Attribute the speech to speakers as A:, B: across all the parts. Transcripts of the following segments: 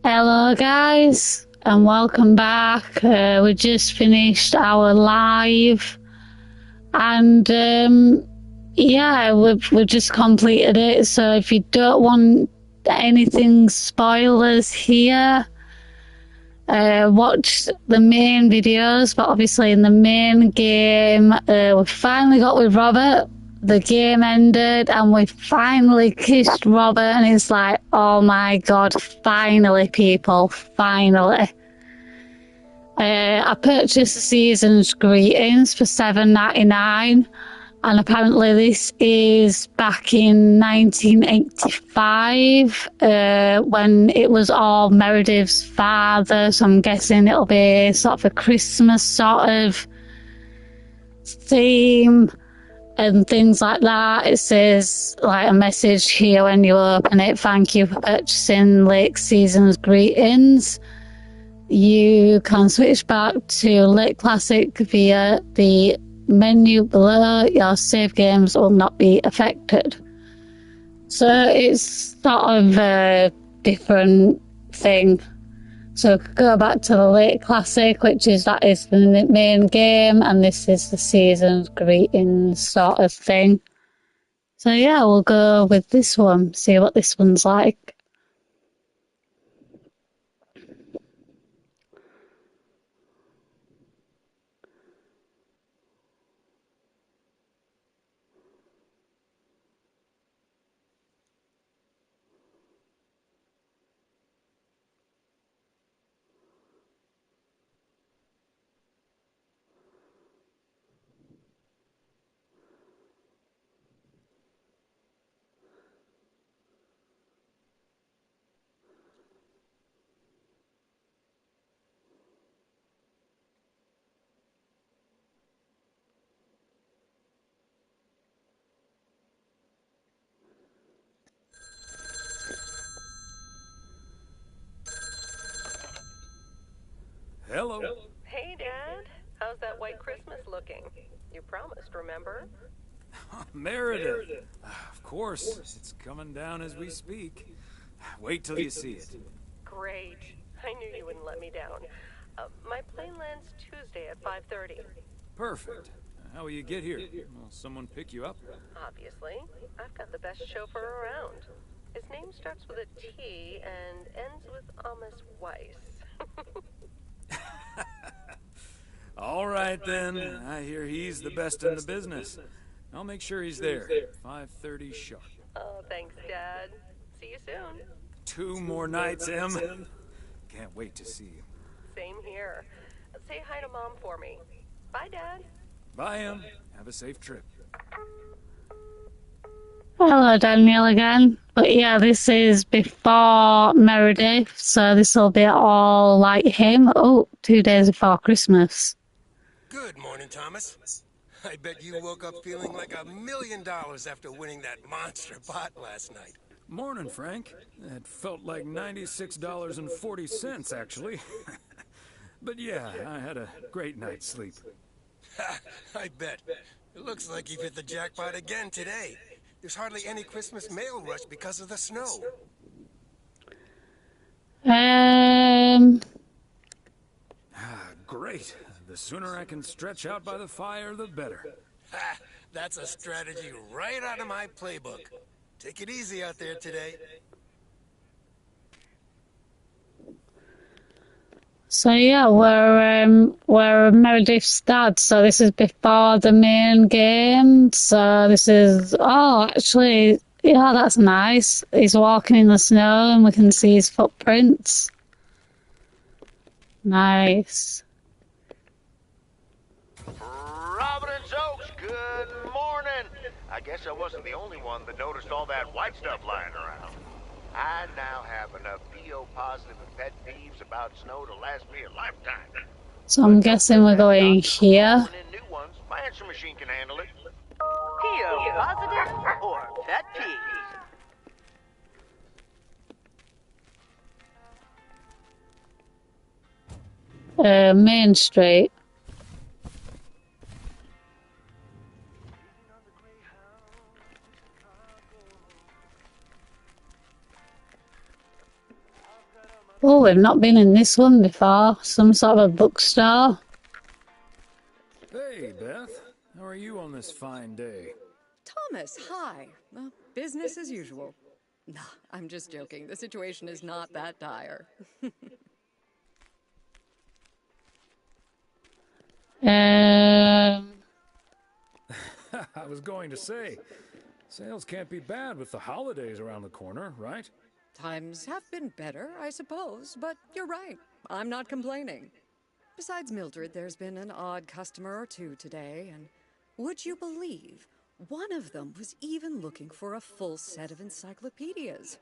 A: Hello, guys, and welcome back. We just finished our live, and yeah, we've just completed it. So if you don't want anything spoilers here, watch the main videos. But obviously, in the main game, we finally got with Robert. The game ended, and we finally kissed Robert, and it's like, oh my god, finally, people, finally. I purchased the season's greetings for $7.99, and apparently this is back in 1985 when it was all Meredith's father. So I'm guessing it'll be sort of a Christmas sort of theme and things like that. It says like a message here when you open it: thank you for purchasing Lake Season's greetings. You can switch back to Lake Classic via the menu below. Your save games will not be affected. So it's sort of a different thing. So go back to the Lake Classic, which is the main game, and this is the season's greetings sort of thing. So yeah, we'll go with this one, see what this one's like.
B: Hello.
C: Hey, Dad. How's that white Christmas looking? You promised, remember?
B: Meredith. Of course, it's coming down as we speak. Wait till you see it.
C: Great. I knew you wouldn't let me down. My plane lands Tuesday at 5:30.
B: Perfect. How will you get here? Will someone pick you up?
C: Obviously. I've got the best chauffeur around. His name starts with a T and ends with Amos Weiss.
B: All right, then. I hear he's the best in the business. I'll make sure he's there. 5:30 sharp.
C: Oh, thanks, Dad. See you soon.
B: 2 more nights, Em. Can't wait to see you.
C: Same here. Say hi to Mom for me. Bye, Dad.
B: Bye, Em. Have a safe trip.
A: Hello, Daniel again. But yeah, this is before Meredith, so this will be all like him. Oh, 2 days before Christmas.
D: Good morning, Thomas. I bet you woke up feeling like $1 million after winning that monster pot last night.
B: Morning, Frank. It felt like $96.40, actually. But yeah, I had a great night's sleep.
D: I bet. It looks like you've hit the jackpot again today. There's hardly any Christmas mail rush because of the snow.
B: Great. The sooner I can stretch out by the fire, the better.
D: Ha! That's a strategy right out of my playbook. Take it easy out there today.
A: So yeah, we're Meredith's dad. So this is before the main game. So this is actually, yeah, that's nice. He's walking in the snow and we can see his footprints. Nice.
E: Providence Oaks, good morning. I guess I wasn't the only one that noticed all that white stuff lying around. I now have enough PO positive and pet peeves about snow to last me a lifetime.
A: So I'm guessing we're going here.
E: In new ones, my answer machine can handle it.
F: PO positive or pet peeves?
A: Main Street. Oh, we've not been in this one before. Some sort of a bookstore.
B: Hey, Beth. How are you on this fine day?
G: Thomas, hi. Well, business as usual. Nah, I'm just joking. The situation is not that dire.
A: Um,
B: I was going to say, sales can't be bad with the holidays around the corner, right?
G: Times have been better, I suppose, but you're right. I'm not complaining. Besides Mildred, there's been an odd customer or two today, and would you believe one of them was even looking for a full set of encyclopedias?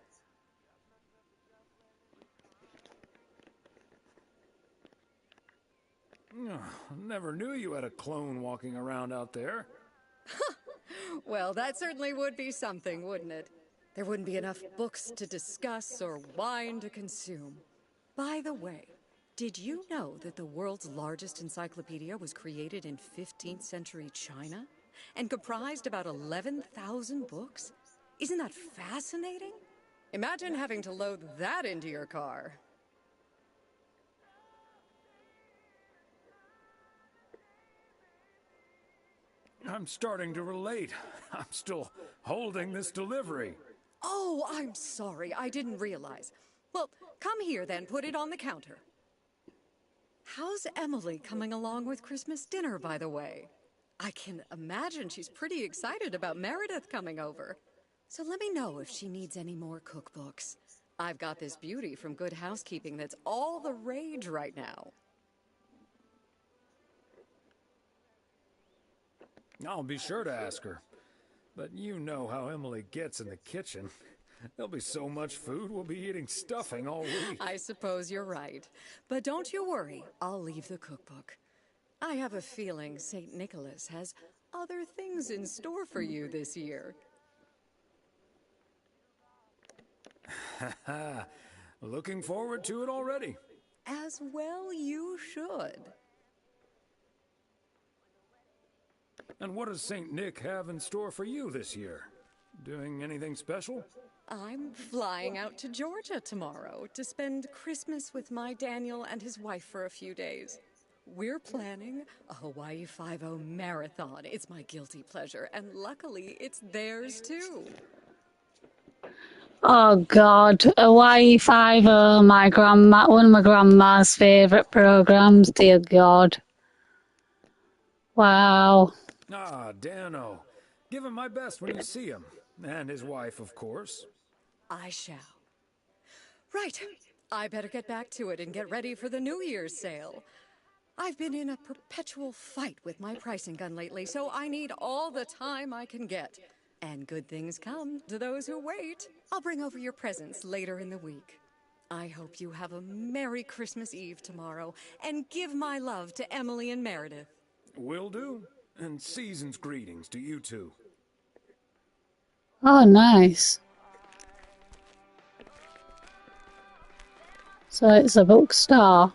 B: Never knew you had a clone walking around out there.
G: Well, that certainly would be something, wouldn't it? There wouldn't be enough books to discuss or wine to consume. By the way, did you know that the world's largest encyclopedia was created in 15th century China and comprised about 11,000 books? Isn't that fascinating? Imagine having to load that into your car.
B: I'm starting to relate. I'm still holding this delivery.
G: Oh, I'm sorry. I didn't realize. Well, come here then. Put it on the counter. How's Emily coming along with Christmas dinner, by the way? I can imagine she's pretty excited about Meredith coming over. So let me know if she needs any more cookbooks. I've got this beauty from Good Housekeeping that's all the rage right now.
B: I'll be sure to ask her. But you know how Emily gets in the kitchen. There'll be so much food, we'll be eating stuffing all week.
G: I suppose you're right. But don't you worry, I'll leave the cookbook. I have a feeling St. Nicholas has other things in store for you this year.
B: Looking forward to it already.
G: As well you should.
B: And what does St. Nick have in store for you this year? Doing anything special?
G: I'm flying out to Georgia tomorrow to spend Christmas with my Daniel and his wife for a few days. We're planning a Hawaii Five-0 marathon. It's my guilty pleasure, and luckily it's theirs too.
A: oh God, Hawaii Five-0, one of my grandma's favourite programmes, dear God. Wow.
B: Ah, Dano. Give him my best when you see him. And his wife, of course.
G: I shall. Right, I better get back to it and get ready for the New Year's sale. I've been in a perpetual fight with my pricing gun lately, so I need all the time I can get. And good things come to those who wait. I'll bring over your presents later in the week. I hope you have a Merry Christmas Eve tomorrow, and give my love to Emily and Meredith.
B: Will do. And season's greetings to you two.
A: Oh, nice. So it's a bookstore.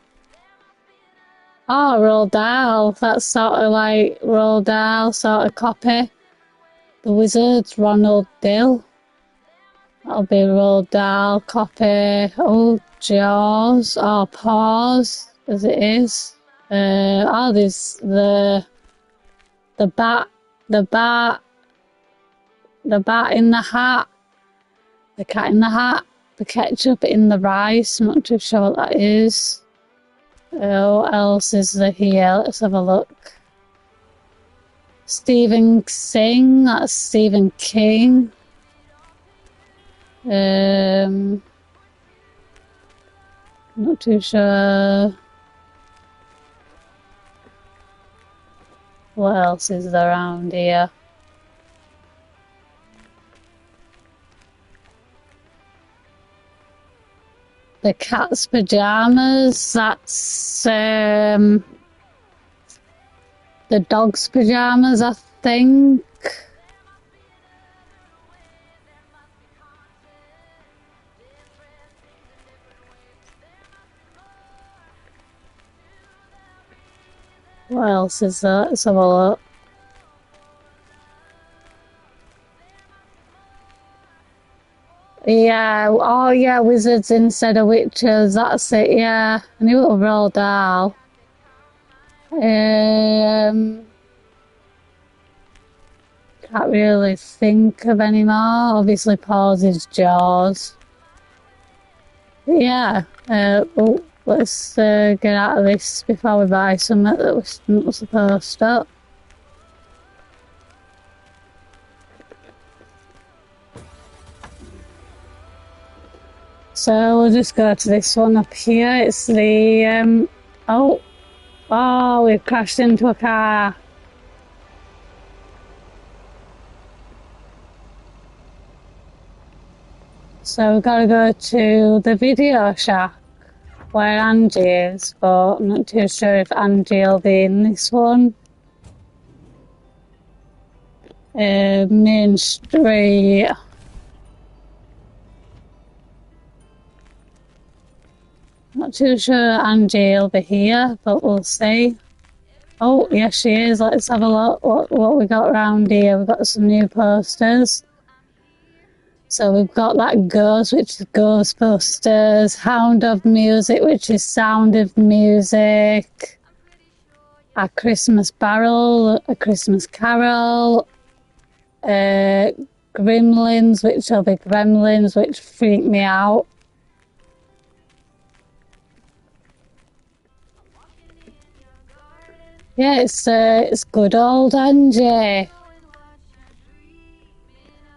A: Oh, Roald Dahl. That's sort of like Roald Dahl sort of copy. The Wizard's Ronald Dill. That'll be Roald Dahl copy. Oh, Jaws. Oh, Paws, as it is. There's the bat in the hat, the cat in the hat, the ketchup in the rice. I'm not too sure what that is. What else is there here? Let's have a look. Stephen Singh, that's Stephen King. Not too sure. What else is there around here? The cat's pajamas, that's the dog's pajamas, I think. What else is there? Let's have a look. Yeah, oh yeah, wizards instead of witches, that's it, yeah. I knew it was Roald Dahl. Can't really think of any more. Obviously, Paws is Jaws. But yeah, well, let's get out of this before we buy something that we're not supposed to. So we'll just go to this one up here. It's the, oh, we've crashed into a car. So we've got to go to the video shack where Angie is, but I'm not too sure if Angie will be in this one. Main Street. Not too sure Angie will be here, but we'll see. Oh, yes, she is. Let's have a look what we got around here. We've got some new posters. So we've got that Ghost, which is Ghostbusters, Hound of Music, which is Sound of Music, A Christmas Barrel, A Christmas Carol, Gremlins, which will be Gremlins, which freak me out. Yeah, it's good old Angie.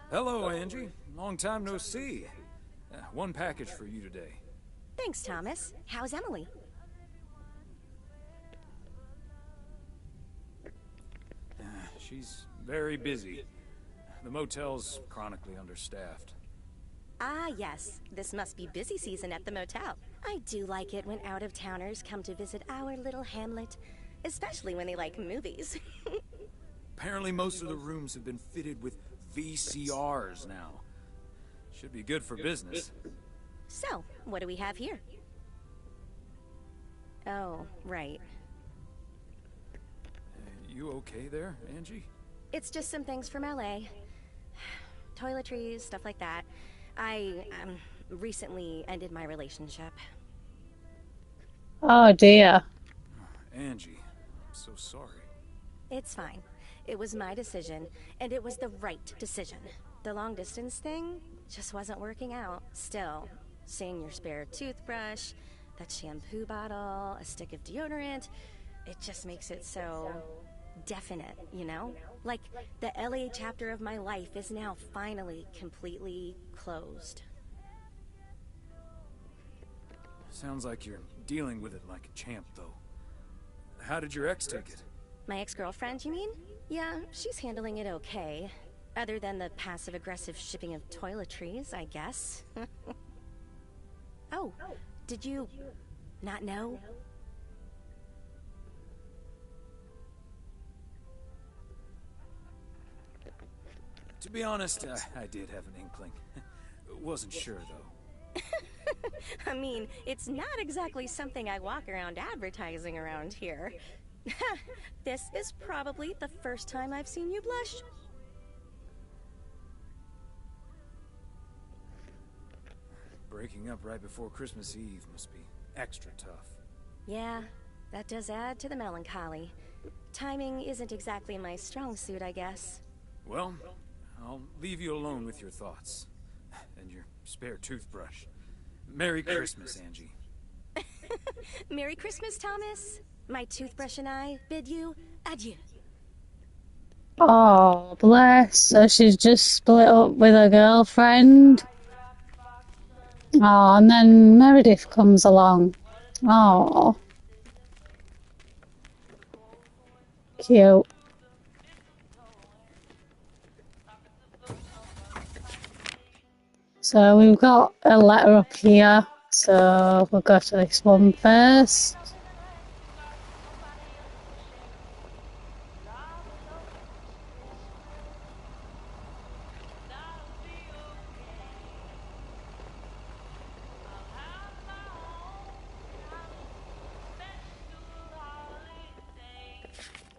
B: Hello, Angie. Long time no see. One package for you today.
H: Thanks, Thomas. How's Emily?
B: She's very busy. The motel's chronically understaffed.
H: Ah, yes. This must be busy season at the motel. I do like it when out-of-towners come to visit our little hamlet, especially when they like movies.
B: Apparently most of the rooms have been fitted with VCRs now. Should be good for business.
H: So, what do we have here? Oh, right.
B: You okay there, Angie?
H: It's just some things from LA. Toiletries, stuff like that. I, recently ended my relationship.
A: Oh dear.
B: Angie, I'm so sorry.
H: It's fine. It was my decision, and it was the right decision. The long distance thing just wasn't working out. Still, seeing your spare toothbrush, that shampoo bottle, a stick of deodorant, it just makes it so definite, you know? Like the LA chapter of my life is now finally completely closed.
B: Sounds like you're dealing with it like a champ, though. How did your ex take it?
H: My ex-girlfriend, you mean? Yeah, she's handling it okay. Other than the passive-aggressive shipping of toiletries, I guess. Oh, did you not know?
B: To be honest, I did have an inkling. Wasn't sure, though.
H: I mean, it's not exactly something I walk around advertising around here. This is probably the first time I've seen you blush.
B: Breaking up right before Christmas Eve must be extra tough.
H: Yeah, that does add to the melancholy. Timing isn't exactly my strong suit, I guess.
B: Well, I'll leave you alone with your thoughts. And your spare toothbrush. Merry Christmas, Angie.
H: Merry Christmas, Thomas. My toothbrush and I bid you adieu.
A: Oh, bless. So she's just split up with her girlfriend. Oh, and then Meredith comes along. Oh. Cute. So we've got a letter up here. So we'll go to this one first.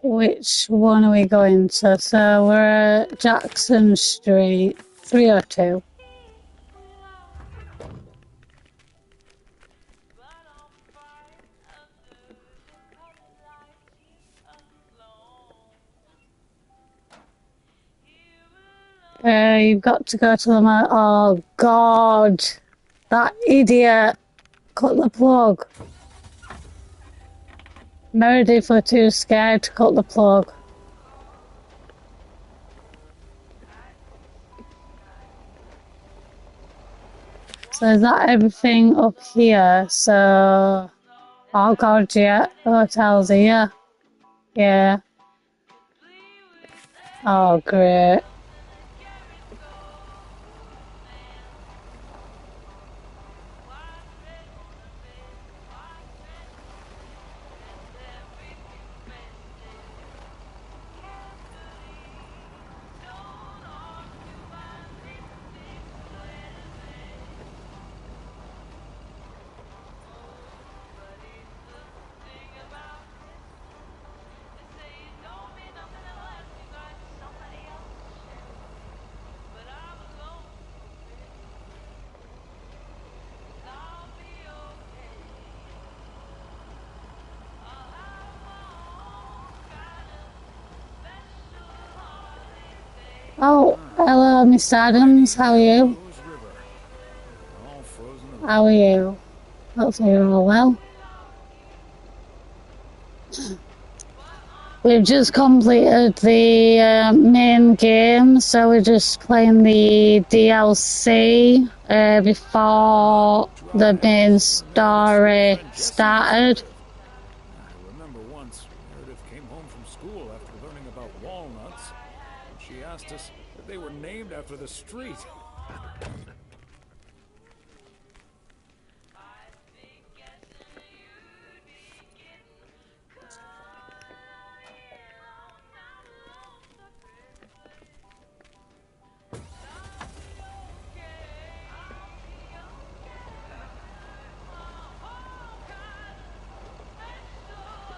A: Which one are we going to? So we're at Jackson Street, 302. You've got to go to the... Oh, God. That idiot. Cut the plug. Meredith were too scared to cut the plug. So is that everything up here? So... Oh, God, yeah. Hotel's here. Yeah. Oh, great. Oh, hello, Miss Adams. How are you? How are you? Hopefully you're all well. We've just completed the main game, so we're just playing the DLC before the main story started.
B: I remember once Meredith came home from school after learning about walnuts, and she asked us if they were named after the street.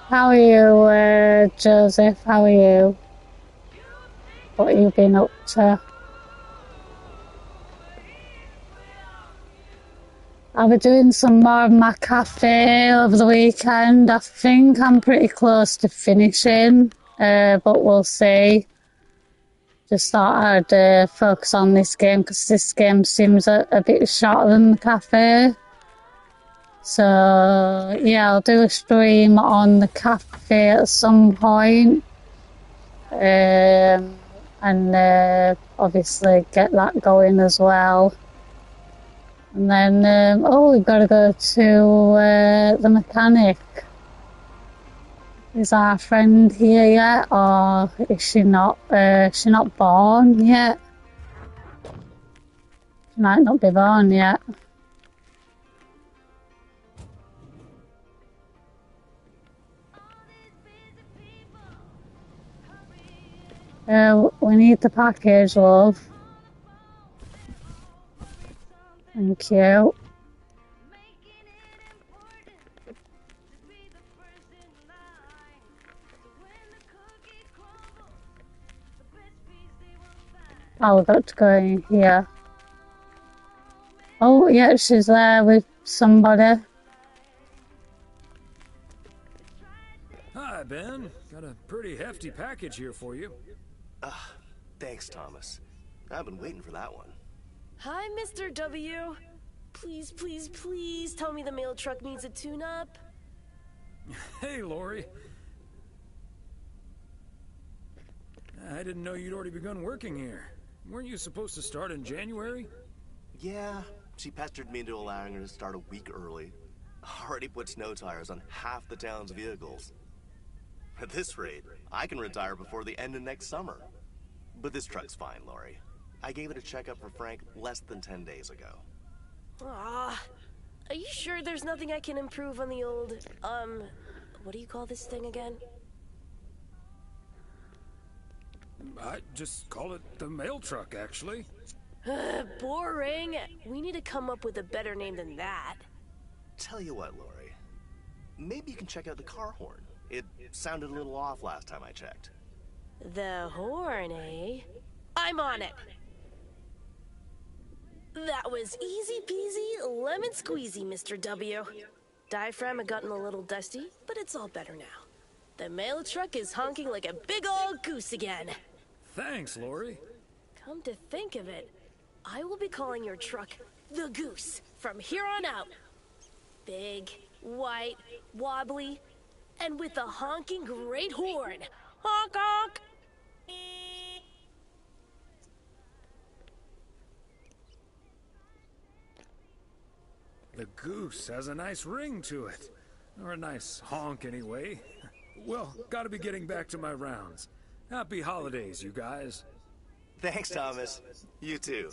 A: How are you, Joseph? How are you? What have you been up to? I'll be doing some more of my cafe over the weekend. I think I'm pretty close to finishing, but we'll see. Just thought I'd focus on this game because this game seems a bit shorter than the cafe. So yeah, I'll do a stream on the cafe at some point. And obviously get that going as well. And then, we've got to go to the mechanic. Is our friend here yet, or is she not? She's not born yet. She might not be born yet. We need the package, love. Thank you. Oh, we've got to go in here. Oh, yeah, she's there with somebody.
B: Hi, Ben. Got a pretty hefty package here for you.
I: Thanks, Thomas. I've been waiting for that one.
J: Hi, Mr. W. Please, please, please tell me the mail truck needs a tune-up.
B: Hey, Lori. I didn't know you'd already begun working here. Weren't you supposed to start in January?
I: Yeah, she pestered me into allowing her to start a week early. Already put snow tires on half the town's vehicles. At this rate, I can retire before the end of next summer. But this truck's fine, Lori. I gave it a checkup for Frank less than 10 days ago.
J: Are you sure there's nothing I can improve on the old, what do you call this thing again?
B: I just call it the mail truck, actually.
J: Boring. We need to come up with a better name than that.
I: Tell you what, Lori. Maybe you can check out the car horn. It sounded a little off last time I checked.
J: The horn, eh? I'm on it. That was easy peasy, lemon squeezy, Mr. W. Diaphragm had gotten a little dusty, but it's all better now. The mail truck is honking like a big old goose again.
B: Thanks, Lori.
J: Come to think of it, I will be calling your truck the Goose from here on out. Big, white, wobbly, and with a honking great horn. Honk honk!
B: The Goose has a nice ring to it. Or a nice honk, anyway. Well, gotta be getting back to my rounds. Happy holidays, you guys.
I: Thanks, Thomas. You too.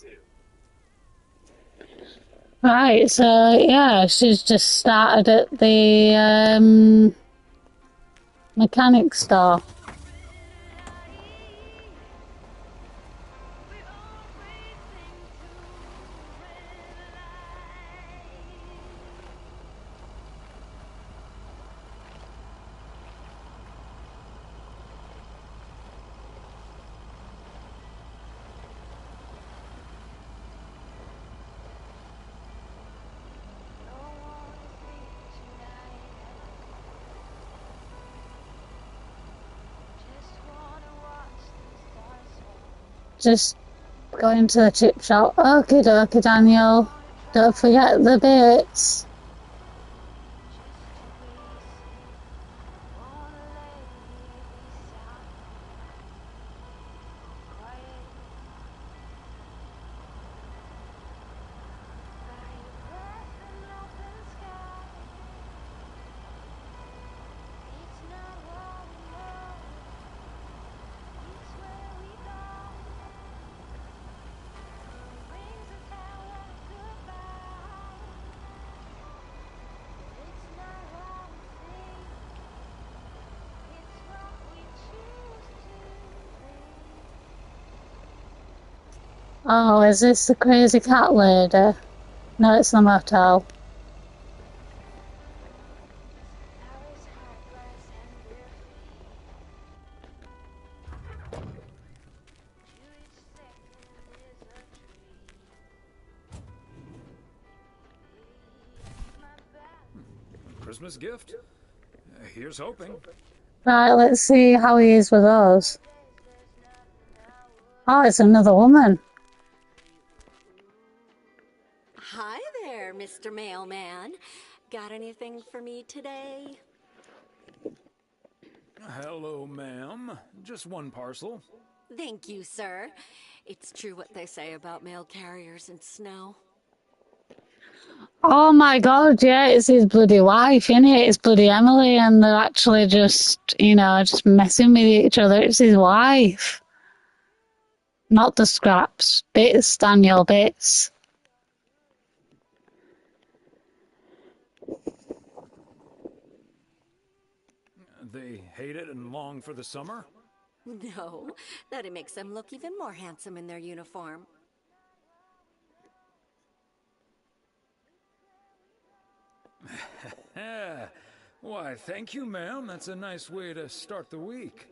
A: Right, so yeah, she's just started at the mechanic store. Just going to the chip shop. Okie dokie, Daniel. Don't forget the bits. Oh, is this the crazy cat lady? No, it's the motel.
B: Christmas gift? Here's hoping.
A: Right, let's see how he is with us. Oh, it's another woman.
K: Hi there, Mr. Mailman. Got anything for me today?
B: Hello, ma'am. Just one parcel.
K: Thank you, sir. It's true what they say about mail carriers in snow.
A: Oh my god, yeah, it's his bloody wife, innit? It's bloody Emily, and they're actually just, just messing with each other. It's his wife. Not the scraps. Bits, Daniel, bits.
B: They hate it and long for the summer?
K: No, that it makes them look even more handsome in their uniform.
B: Why, thank you, ma'am. That's a nice way to start the week.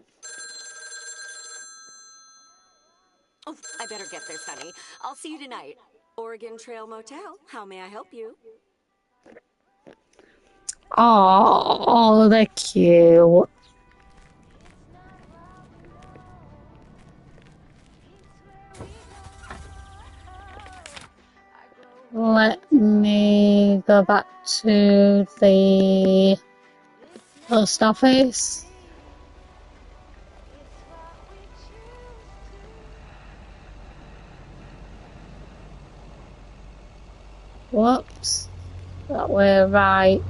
K: Oh, I better get this, honey. I'll see you tonight. Oregon Trail Motel. How may I help you?
A: Oh, they're cute. Let me go back to the post office. Whoops. That way, right.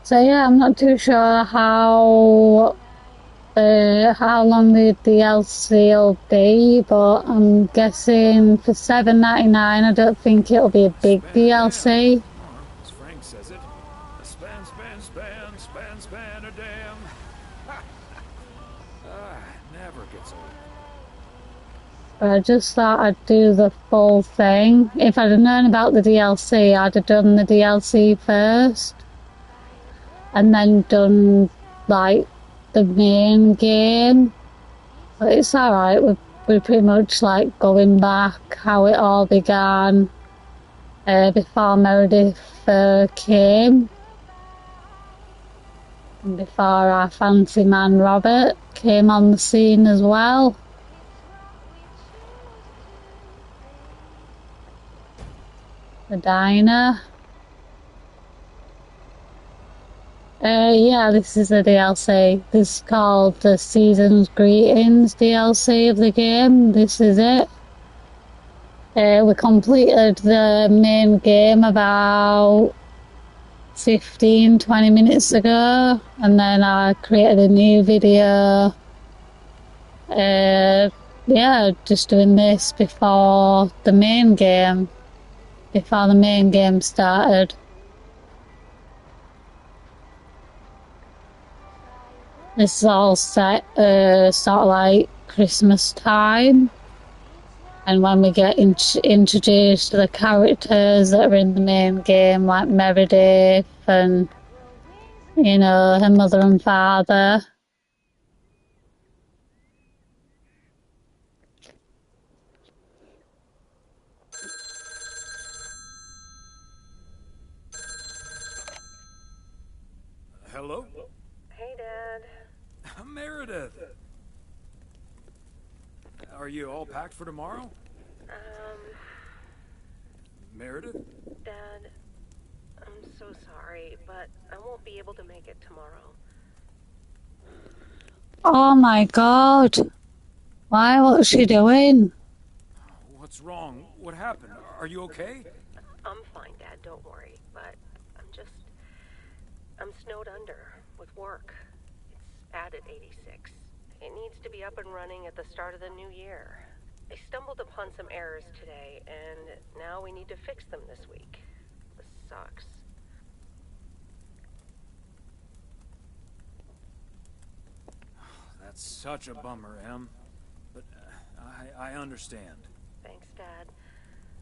A: So yeah, I'm not too sure how long the DLC will be, but I'm guessing for $7.99. I don't think it'll be a big DLC.
B: As Frank says it, span a dam. Never gets old.
A: But I just thought I'd do the full thing. If I'd have known about the DLC, I'd have done the DLC first, and then done like the main game. But it's alright, we're pretty much like going back how it all began before Meredith came. before our fancy man Robert came on the scene as well. The diner. Yeah, this is the DLC. This is called the Season's Greetings DLC of the game. This is it. We completed the main game about 15-20 minutes ago, and then I created a new video. Yeah, just doing this before the main game started. This is all set sort of like Christmas time, and when we get introduced to the characters that are in the main game, like Meredith and, you know, her mother and father.
B: Hello?
C: Hey, Dad.
B: Meredith! Are you all packed for tomorrow? Meredith?
C: Dad, I'm so sorry, but I won't be able to make it tomorrow.
A: Oh my god. Why? What's she doing?
B: What's wrong? What happened? Are you okay?
C: I'm fine, Dad, don't worry, but I'm snowed under with work. It's added 86. It needs to be up and running at the start of the new year. I stumbled upon some errors today, and now we need to fix them this week. This sucks.
B: That's such a bummer, Em. But I understand.
C: Thanks, Dad.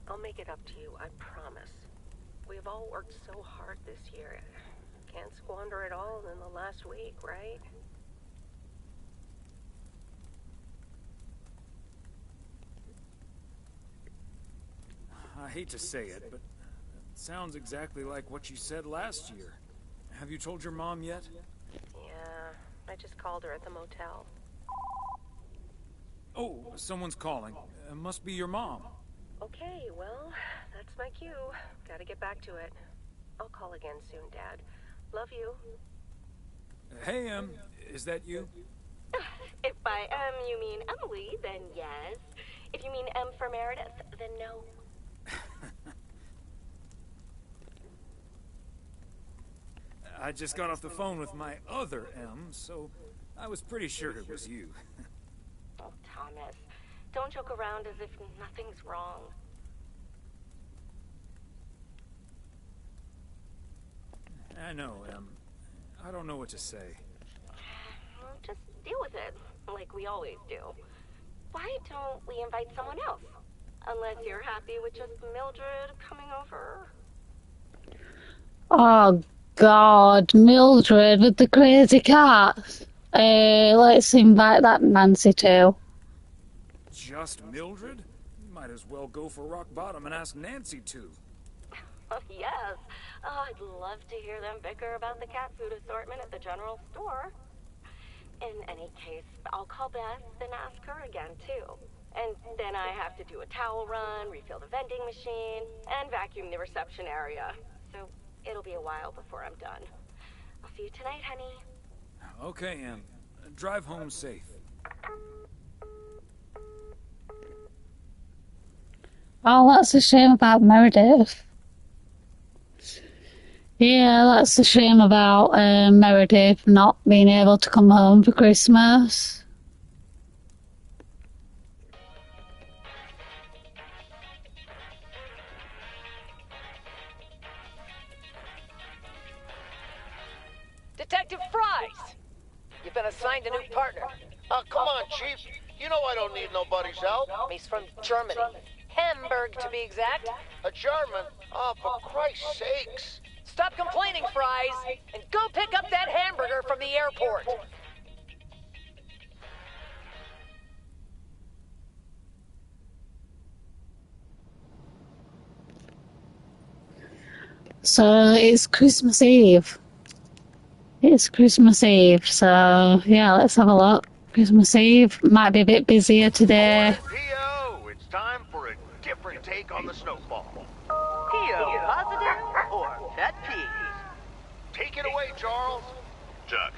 C: I'll make it up to you, I promise. We've all worked so hard this year. Can't squander it all in the last week, right?
B: I hate to say it, but it sounds exactly like what you said last year. Have you told your mom yet?
C: Yeah, I just called her at the motel.
B: Oh, someone's calling. It must be your mom.
C: Okay, well, that's my cue. Gotta get back to it. I'll call again soon, Dad. Love you.
B: Hey, Em, is that you?
K: If by M you mean Emily, then yes. If you mean M for Meredith, then no.
B: I just got off the phone with my other M, so I was pretty sure it was you.
K: Oh, Thomas, don't joke around as if nothing's wrong.
B: I know, Em. I don't know what to say.
K: Just deal with it, like we always do. Why don't we invite someone else? Unless you're happy with just Mildred coming over.
A: Oh god, Mildred with the crazy cat. Let's invite that Nancy too.
B: Just Mildred? You might as well go for rock bottom and ask Nancy to.
K: Yes. Oh, I'd love to hear them bicker about the cat food assortment at the general store. In any case, I'll call Beth and ask her again, too. And then I have to do a towel run, refill the vending machine, and vacuum the reception area. So it'll be a while before I'm done. I'll see you tonight, honey.
B: Okay, Em. Drive home safe.
A: Oh, that's a shame about Meredith. Yeah, that's a shame about Meredith not being able to come home for Christmas.
F: Detective Fries! You've been assigned a new partner.
E: Oh, come on, Chief. You know I don't need nobody's help.
F: He's from Germany. Hamburg, to be exact.
E: A German? Oh, for Christ's sakes.
F: Stop complaining, Fries, and go pick up that hamburger from the airport.
A: So it's Christmas Eve. It's Christmas Eve, so yeah, let's have a look. Christmas Eve might be a bit busier today.
E: P.O., it's time for a different take on the snowfall.
F: P.O. positive or pet peeve?
E: Take it away, Charles.
I: Jack,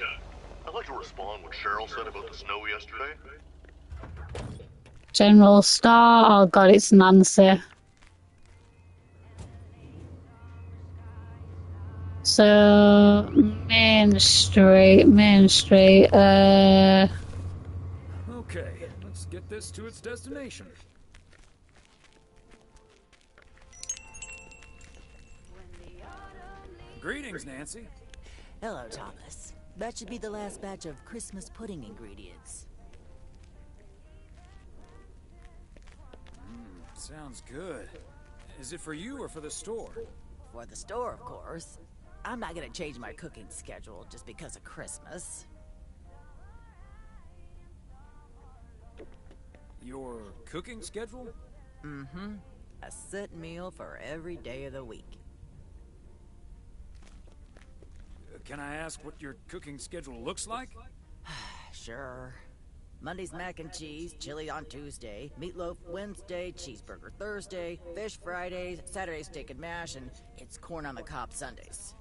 I: I'd like to respond what Cheryl said about the snow yesterday.
A: General Store. Oh god, it's Nancy. So Main Street.
B: Okay, let's get this to its destination. Greetings, Nancy.
L: Hello, Thomas. That should be the last batch of Christmas pudding ingredients.
B: Sounds good. Is it for you or for the store?
L: For the store, of course. I'm not gonna change my cooking schedule just because of Christmas.
B: Your cooking schedule?
L: Mm-hmm. A set meal for every day of the week.
B: Can I ask what your cooking schedule looks like?
L: Sure. Monday's mac and cheese, chili on Tuesday, meatloaf Wednesday, cheeseburger Thursday, fish Fridays, Saturday steak and mash, and it's corn on the cob Sundays.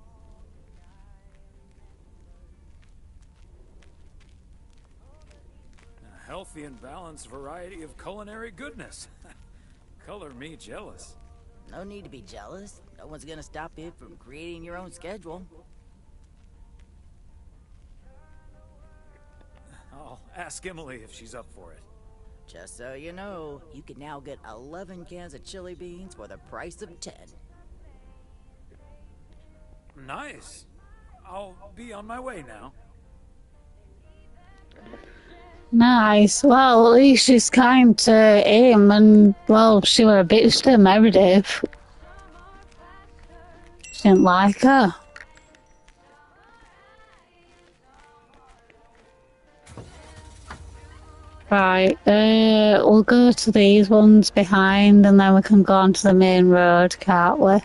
B: A healthy and balanced variety of culinary goodness. Color me jealous.
L: No need to be jealous. No one's gonna stop you from creating your own schedule.
B: I'll ask Emily if she's up for it.
L: Just so you know, you can now get 11 cans of chili beans for the price of 10.
B: Nice. I'll be on my way now.
A: Nice. Well, at least she's kind to him, and well, she were a bitch to Meredith. She didn't like her. Right, we'll go to these ones behind and then we can go onto the main road, can't we?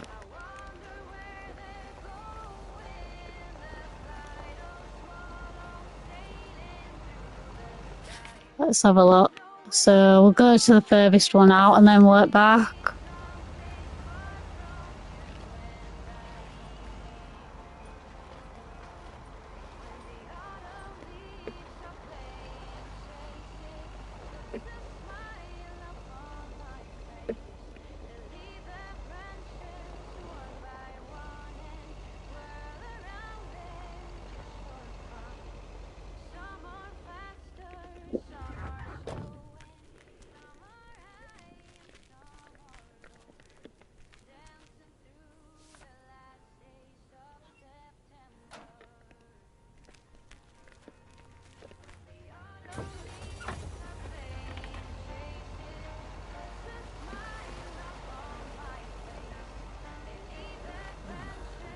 A: Let's have a look. So we'll go to the furthest one out and then work back.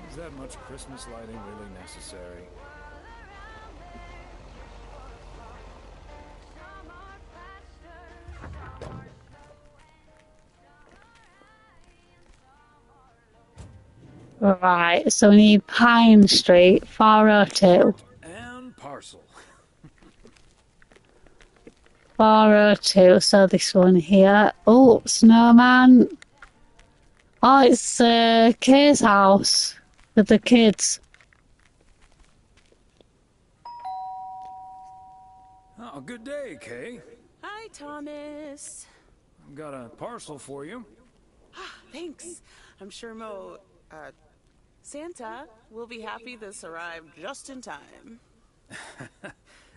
B: Is that much Christmas lighting really necessary?
A: Right, so we need Pine Street, 402.
B: And parcel.
A: 402, so this one here. Oh, snowman. Oh, it's Kay's house with the kids.
B: Oh, good day, Kay.
M: Hi, Thomas.
B: I've got a parcel for you.
M: Thanks. I'm sure Santa will be happy this arrived just in time.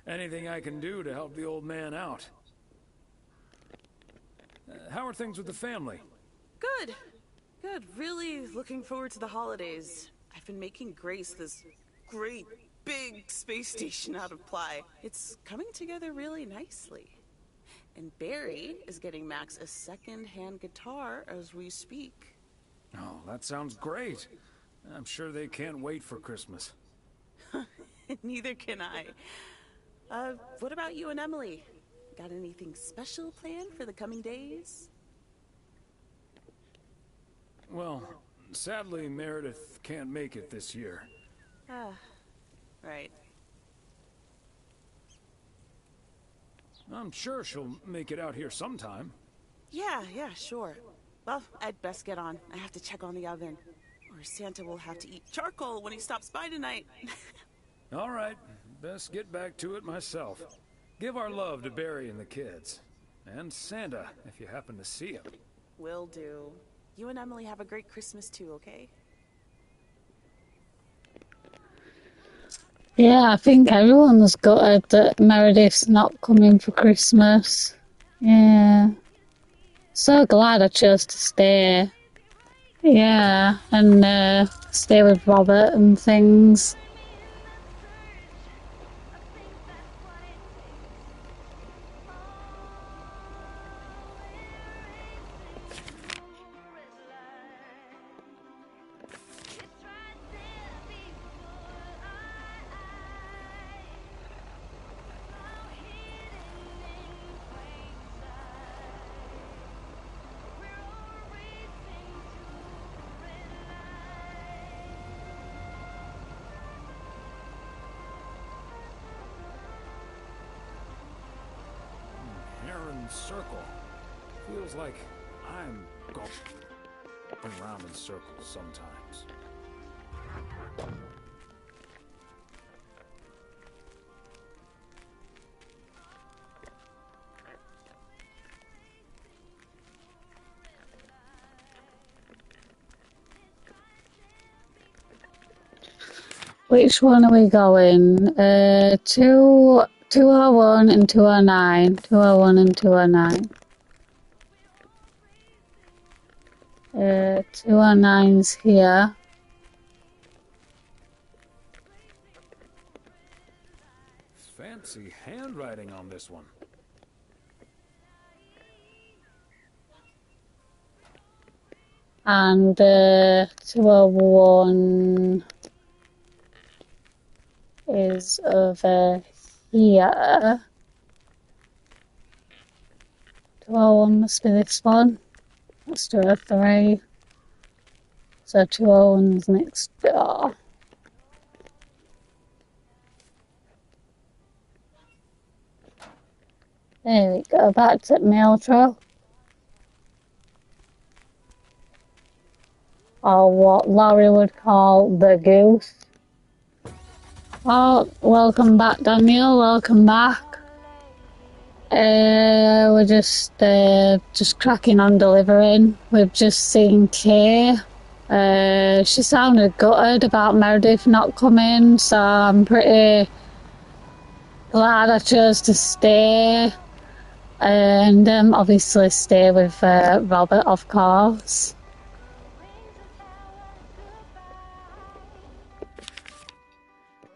B: Anything I can do to help the old man out. How are things with the family?
M: Good. Good. Really looking forward to the holidays. I've been making Grace this great big space station out of ply. It's coming together really nicely. And Barry is getting Max a second-hand guitar as we speak.
B: Oh, that sounds great. I'm sure they can't wait for Christmas.
M: Neither can I. What about you and Emily? Got anything special planned for the coming days?
B: Well, sadly, Meredith can't make it this year.
M: Right.
B: I'm sure she'll make it out here sometime.
M: Yeah, sure. Well, I'd best get on. I have to check on the oven. Or Santa will have to eat charcoal when he stops by tonight.
B: All right, best get back to it myself. Give our love to Barry and the kids. And Santa, if you happen to see him.
M: Will do. You and Emily have a great Christmas too, okay?
A: Yeah, I think everyone's gutted that Meredith's not coming for Christmas. Yeah. So glad I chose to stay. Yeah, and stay with Robert and things.
B: Heron Circle. Feels like I'm going round in circles sometimes.
A: Which one are we going? 201 and 209. 201 and 209. 209's here.
B: Fancy handwriting on this one.
A: And 201 is over here. 201 must be this one. Let's do a 3. So 201's next door. There we go, back to mail truck. Or what Laurie would call the goose. Oh, welcome back, Daniel. Welcome back. We're just cracking on delivering. We've just seen Kay. She sounded gutted about Meredith not coming, so I'm pretty glad I chose to stay. And obviously stay with Robert, of course.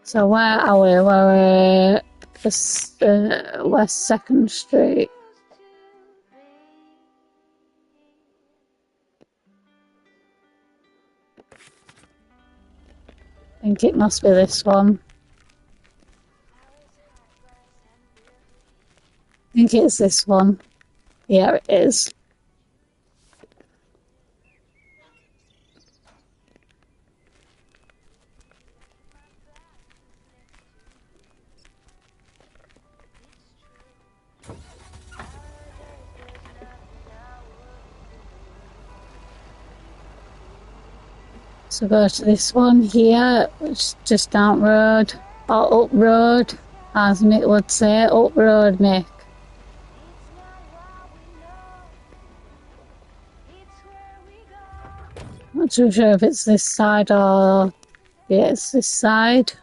A: So where are we? We're West 2nd Street. I think it must be this one. I think it's this one. Yeah, it is. So go to this one here, which is just down road, or up road, as Mick would say, up road, Mick. Not too sure if it's this side or, yeah, it's this side.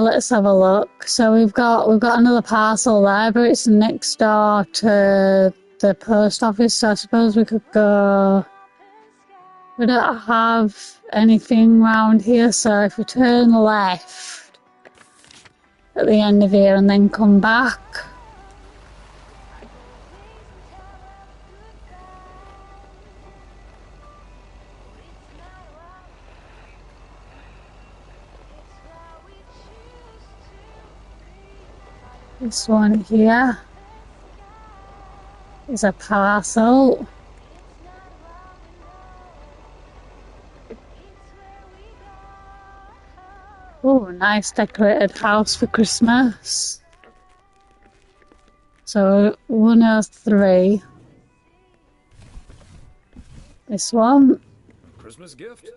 A: Let's have a look. So we've got another parcel there, but it's next door to the post office. So I suppose we could go. We don't have anything round here, so if we turn left at the end of here and then come back. This one here is a parcel. Oh, nice decorated house for Christmas. So 103. This one.
B: Christmas gift?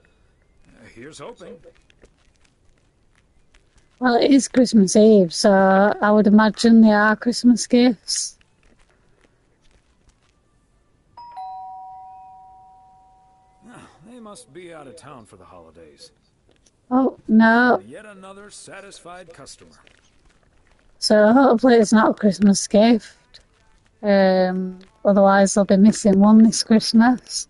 B: Here's hoping.
A: Well, it is Christmas Eve, so I would imagine they are Christmas gifts.
B: They must be out of town for the holidays.
A: Oh, no.
B: Yet another satisfied customer.
A: So hopefully it's not a Christmas gift. Otherwise they'll be missing one this Christmas.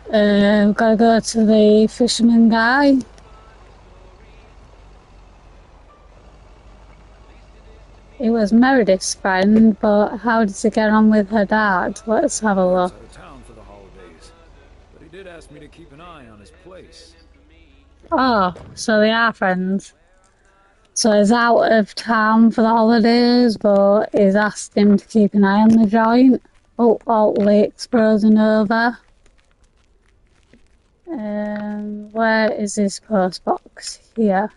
A: We've got to go to the fisherman guy. It was Meredith's friend, but how did he get on with her dad? Let's have a look.
B: Out of town for the holidays, but he did ask me to keep an eye on his place.
A: Oh, so they are friends. So he's out of town for the holidays, but he's asked him to keep an eye on the joint. Oh, Alt Lake's frozen over. Where is this post box? Here.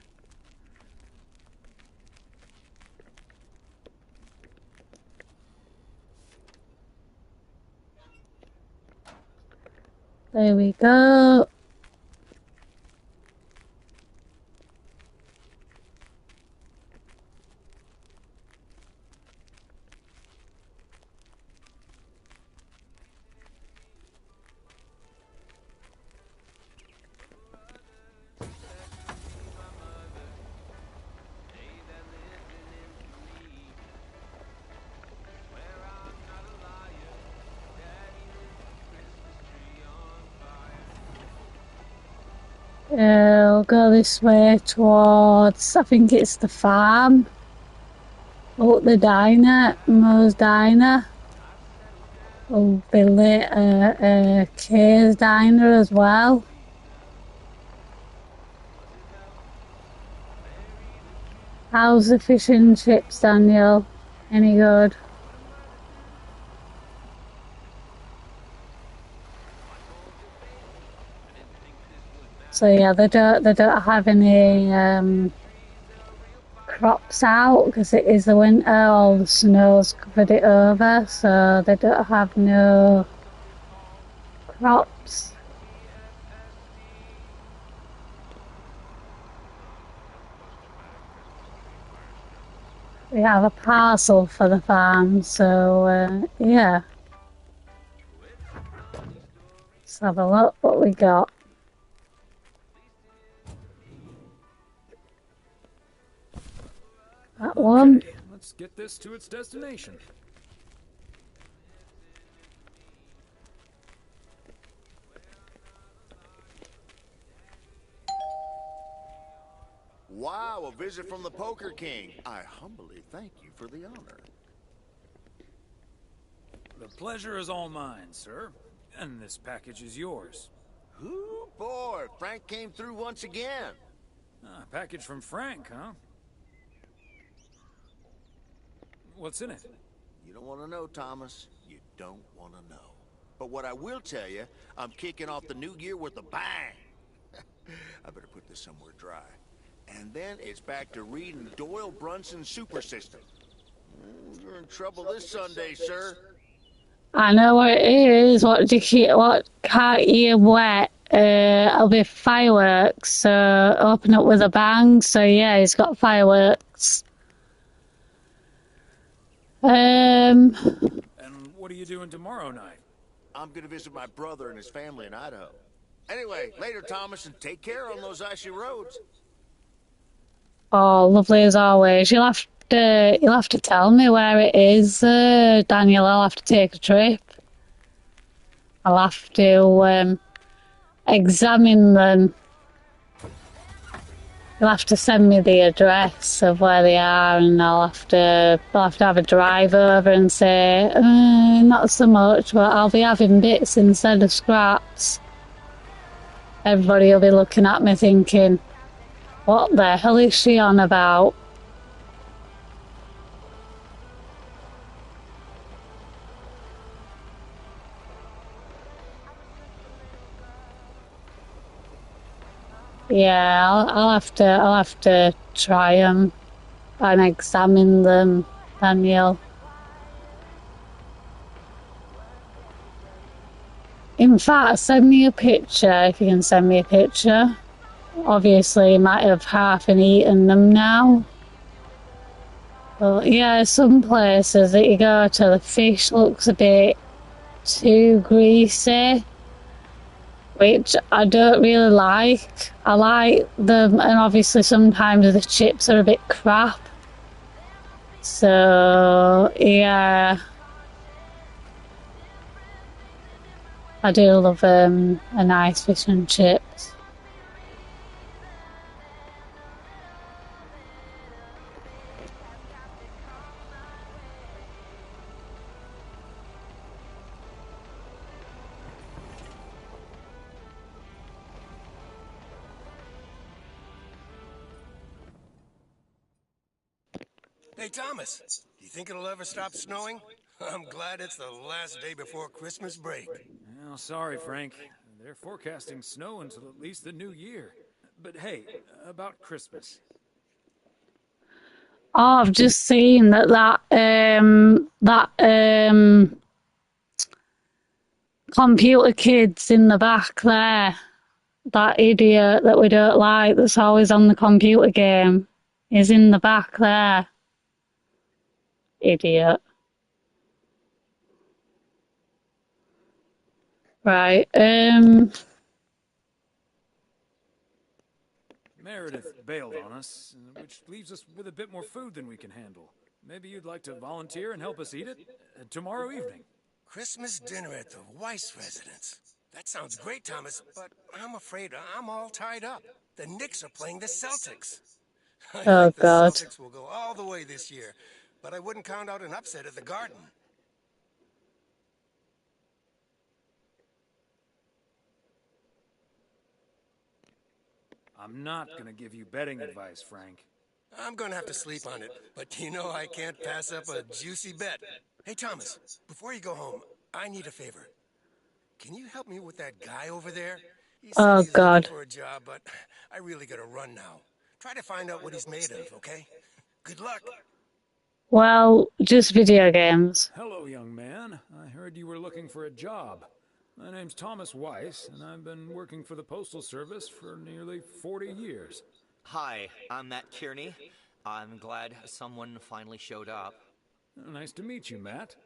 A: There we go. We'll go this way towards, I think it's the farm. Oh, the diner, Mo's Diner. Oh, be later, Kay's Diner as well. How's the fish and chips, Daniel? Any good? So yeah, they don't have any crops out because it is the winter. All the snow's covered it over, so they don't have no crops. We have a parcel for the farm, so yeah. Let's have a look what we got. That one.
B: Let's get this to its destination.
E: Wow, a visit from the Poker King. I humbly thank you for the honor.
B: The pleasure is all mine, sir. And this package is yours.
E: Ooh, boy, Frank came through once again.
B: A package from Frank, huh? What's in it?
E: You don't want to know, Thomas. You don't want to know. But what I will tell you, I'm kicking off the new year with a bang. I better put this somewhere dry. And then it's back to reading Doyle Brunson's Super System. You're in trouble this Sunday, sir.
A: I know what it is. What can't you wet? It'll be fireworks. So open up with a bang. So yeah, he's got fireworks.
B: And what are you doing tomorrow night?
E: I'm gonna visit my brother and his family in Idaho. Anyway, later, Thomas, and take care on those icy roads.
A: Oh, lovely as always. You'll have to tell me where it is, Daniel. I'll have to take a trip. I'll have to examine them. You'll have to send me the address of where they are, and I'll have to have a drive over and say, not so much, but I'll be having bits instead of scraps. Everybody will be looking at me thinking, what the hell is she on about? Yeah, I'll have to try them and examine them, Daniel. In fact, send me a picture if you can send me a picture. Obviously, you might have half and eaten them now. But yeah, some places that you go to, the fish looks a bit too greasy, which I don't really like. I like them, and obviously sometimes the chips are a bit crap. So, yeah. I do love a nice fish and chips.
D: Hey, Thomas, do you think it'll ever stop snowing? I'm glad it's the last day before Christmas break.
B: Well, sorry, Frank. They're forecasting snow until at least the new year. But hey, about Christmas.
A: Oh, I've just seen that computer kid's in the back there. That idiot that we don't like that's always on the computer game is in the back there. Idiot. Right,
B: Meredith bailed on us, which leaves us with a bit more food than we can handle. Maybe you'd like to volunteer and help us eat it tomorrow evening.
D: Christmas dinner at the Weiss residence. That sounds great, Thomas, but I'm afraid I'm all tied up. The Knicks are playing the Celtics. I
A: oh
D: think the
A: God.
D: Celtics will go all the way this year, but I wouldn't count out an upset at the Garden.
B: I'm not gonna give you betting advice, Frank.
D: I'm gonna have to sleep on it, but you know I can't pass up a juicy bet. Hey, Thomas, before you go home, I need a favor. Can you help me with that guy over there? He said
A: Oh
D: he's looking
A: God.
D: for a job, but I really gotta run now. Try to find out what he's made of, okay? Good luck.
A: Well, just video games.
B: Hello, young man. I heard you were looking for a job. My name's Thomas Weiss, and I've been working for the Postal Service for nearly 40 years.
N: Hi, I'm Matt Kearney. I'm glad someone finally showed up.
B: Nice to meet you, Matt.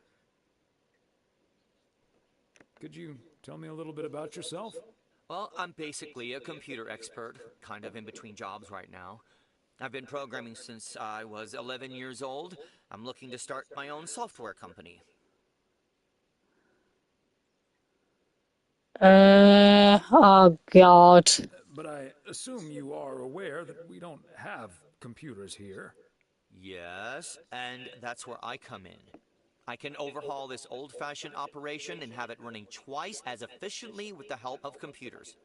B: Could you tell me a little bit about yourself?
N: Well, I'm basically a computer expert, kind of in between jobs right now. I've been programming since I was 11 years old. I'm looking to start my own software company.
A: Oh God.
B: But I assume you are aware that we don't have computers here.
N: Yes, and that's where I come in. I can overhaul this old-fashioned operation and have it running twice as efficiently with the help of computers.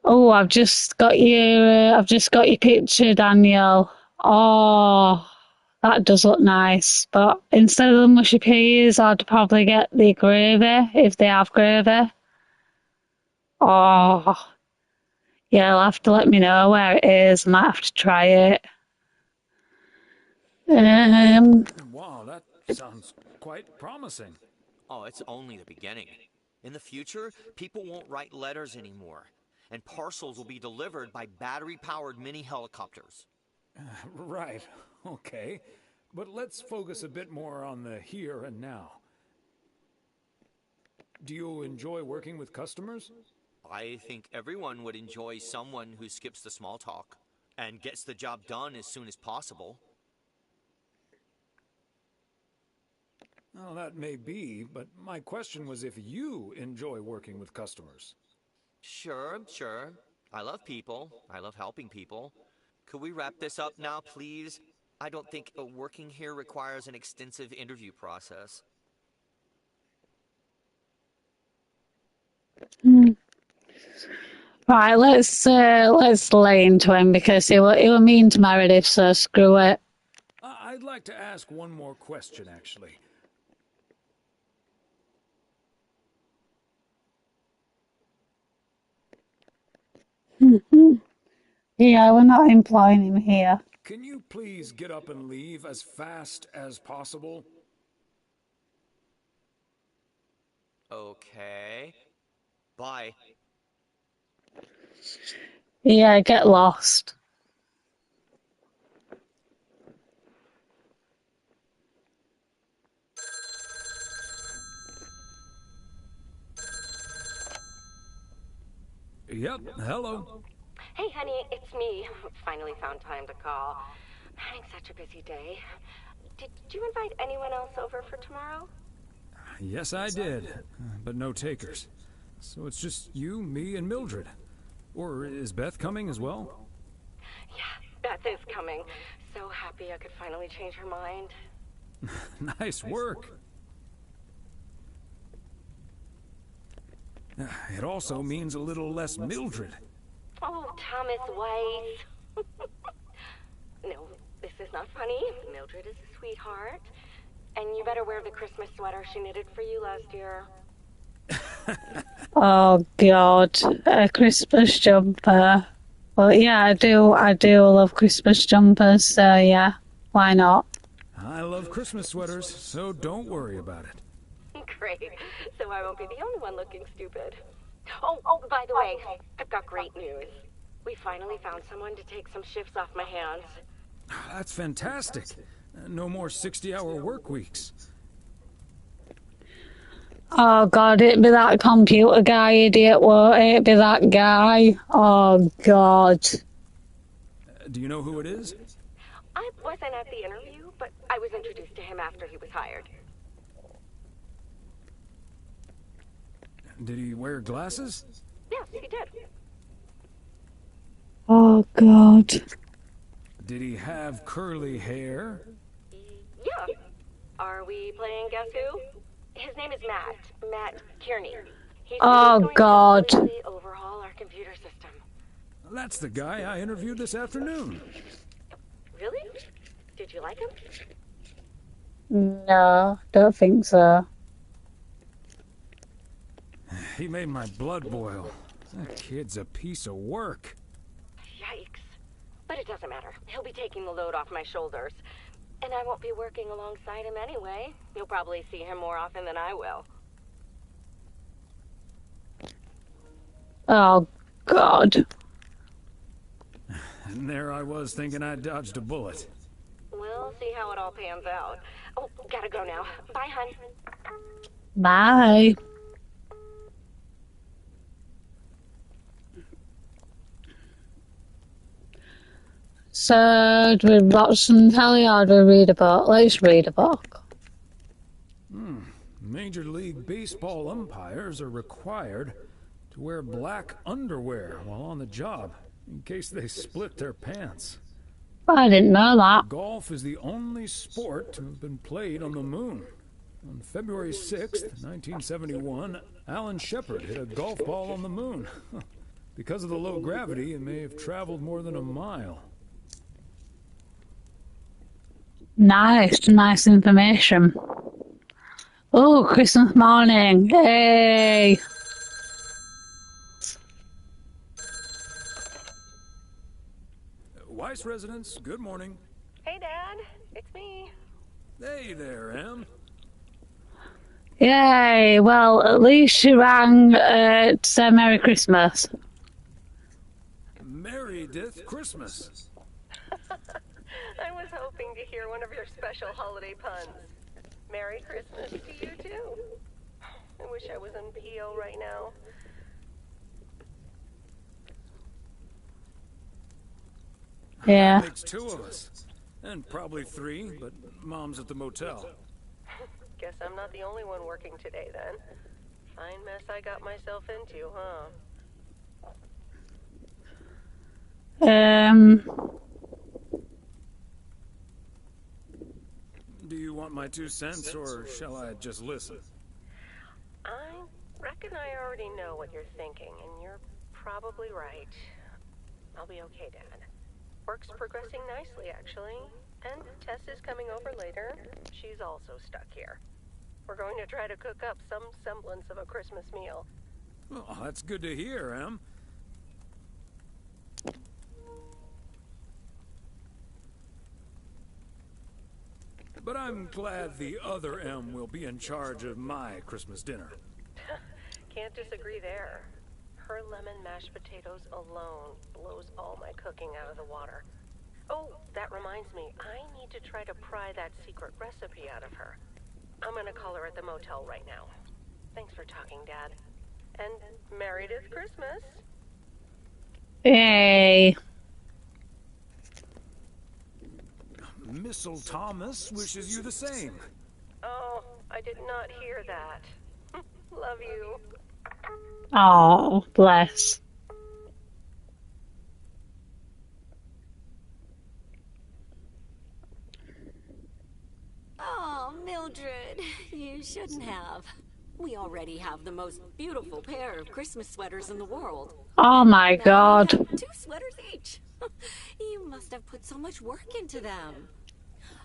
A: Oh, I've just got your picture, Daniel. Oh, that does look nice. But instead of the mushy peas, I'd probably get the gravy if they have gravy. Oh, yeah, you'll have to let me know where it is. I might have to try it.
B: Wow, that sounds quite promising.
N: Oh, it's only the beginning. In the future, people won't write letters anymore, and parcels will be delivered by battery-powered mini helicopters.
B: Right, okay. But let's focus a bit more on the here and now. Do you enjoy working with customers?
N: I think everyone would enjoy someone who skips the small talk and gets the job done as soon as possible.
B: Well, that may be, but my question was if you enjoy working with customers.
N: Sure, sure. I love people. I love helping people. Could we wrap this up now, please? I don't think working here requires an extensive interview process.
A: Right, let's lay into him because he were mean to Meredith, so screw it.
B: I'd like to ask one more question, actually.
A: Yeah, we're not employing him here.
B: Can you please get up and leave as fast as possible?
N: Okay. Bye.
A: Yeah, get lost.
B: Yep, hello.
K: Hey, honey, it's me. Finally found time to call. Having such a busy day. Did you invite anyone else over for tomorrow?
B: Yes, I did, but no takers. So it's just you, me, and Mildred. Or is Beth coming as well?
K: Yeah, Beth is coming. So happy I could finally change her mind.
B: Nice work. It also means a little less Mildred.
K: Oh, Thomas Weiss. No, this is not funny. Mildred is a sweetheart. And you better wear the Christmas sweater she knitted for you last year.
A: Oh God, a Christmas jumper. Well, yeah, I do love Christmas jumpers. So yeah, why not?
B: I love Christmas sweaters, so don't worry about it.
K: Great. So I won't be the only one looking stupid. Oh, by the way, I've got great news. We finally found someone to take some shifts off my hands.
B: That's fantastic. No more 60-hour work weeks.
A: Oh God, it'd be that computer guy idiot, won't it? It'd be that guy. Oh God.
B: Do you know who it is?
K: I wasn't at the interview, but I was introduced to him after he was hired.
B: Did he wear glasses?
K: Yes, he did.
A: Oh God.
B: Did he have curly hair?
K: Yeah. Are we playing Guess Who? His name is Matt Kearney. He's
A: Oh God.
K: going to completely overhaul our computer system.
B: That's the guy I interviewed this afternoon.
K: Really? Did you like him?
A: No, don't think so.
B: He made my blood boil. That kid's a piece of work.
K: Yikes. But it doesn't matter. He'll be taking the load off my shoulders. And I won't be working alongside him anyway. You'll probably see him more often than I will.
A: Oh God.
B: And there I was thinking I dodged a bullet.
K: We'll see how it all pans out. Oh, gotta go now. Bye, hun.
A: Bye. So, do we watch some telly or do we read a book? Let's read a book.
B: Major League Baseball umpires are required to wear black underwear while on the job in case they split their pants.
A: I didn't know that.
B: Golf is the only sport to have been played on the moon. On February 6th, 1971, Alan Shepard hit a golf ball on the moon. Because of the low gravity, it may have traveled more than a mile.
A: Nice information. Oh, Christmas morning. Hey.
B: Weiss residents, good morning.
C: Hey, Dad. It's me.
B: Hey there, Em.
A: Yay. Well, at least she rang to say Merry Christmas.
B: Merry Death Christmas.
C: I was hoping to hear one of your special holiday puns. Merry Christmas to you, too. I wish I was in PO right now.
A: Yeah.
B: That makes two of us. And probably three, but Mom's at the motel.
C: Guess I'm not the only one working today, then. Fine mess I got myself into, huh?
B: Do you want my 2 cents, or shall I just listen?
C: I reckon I already know what you're thinking, and you're probably right. I'll be okay, Dad. Work's progressing nicely, actually. And Tess is coming over later. She's also stuck here. We're going to try to cook up some semblance of a Christmas meal.
B: Oh, that's good to hear, Em. But I'm glad the other M will be in charge of my Christmas dinner.
C: Can't disagree there. Her lemon mashed potatoes alone blows all my cooking out of the water. Oh, that reminds me, I need to try to pry that secret recipe out of her. I'm gonna call her at the motel right now. Thanks for talking, Dad. And Meredith Christmas.
A: Yay.
B: Missile Thomas wishes you the same.
C: Oh, I did not hear that. Love you.
A: Oh, bless.
J: Oh, Mildred, you shouldn't have. We already have the most beautiful pair of Christmas sweaters in the world.
A: Oh my God.
J: We have 2 sweaters each. You must have put so much work into them.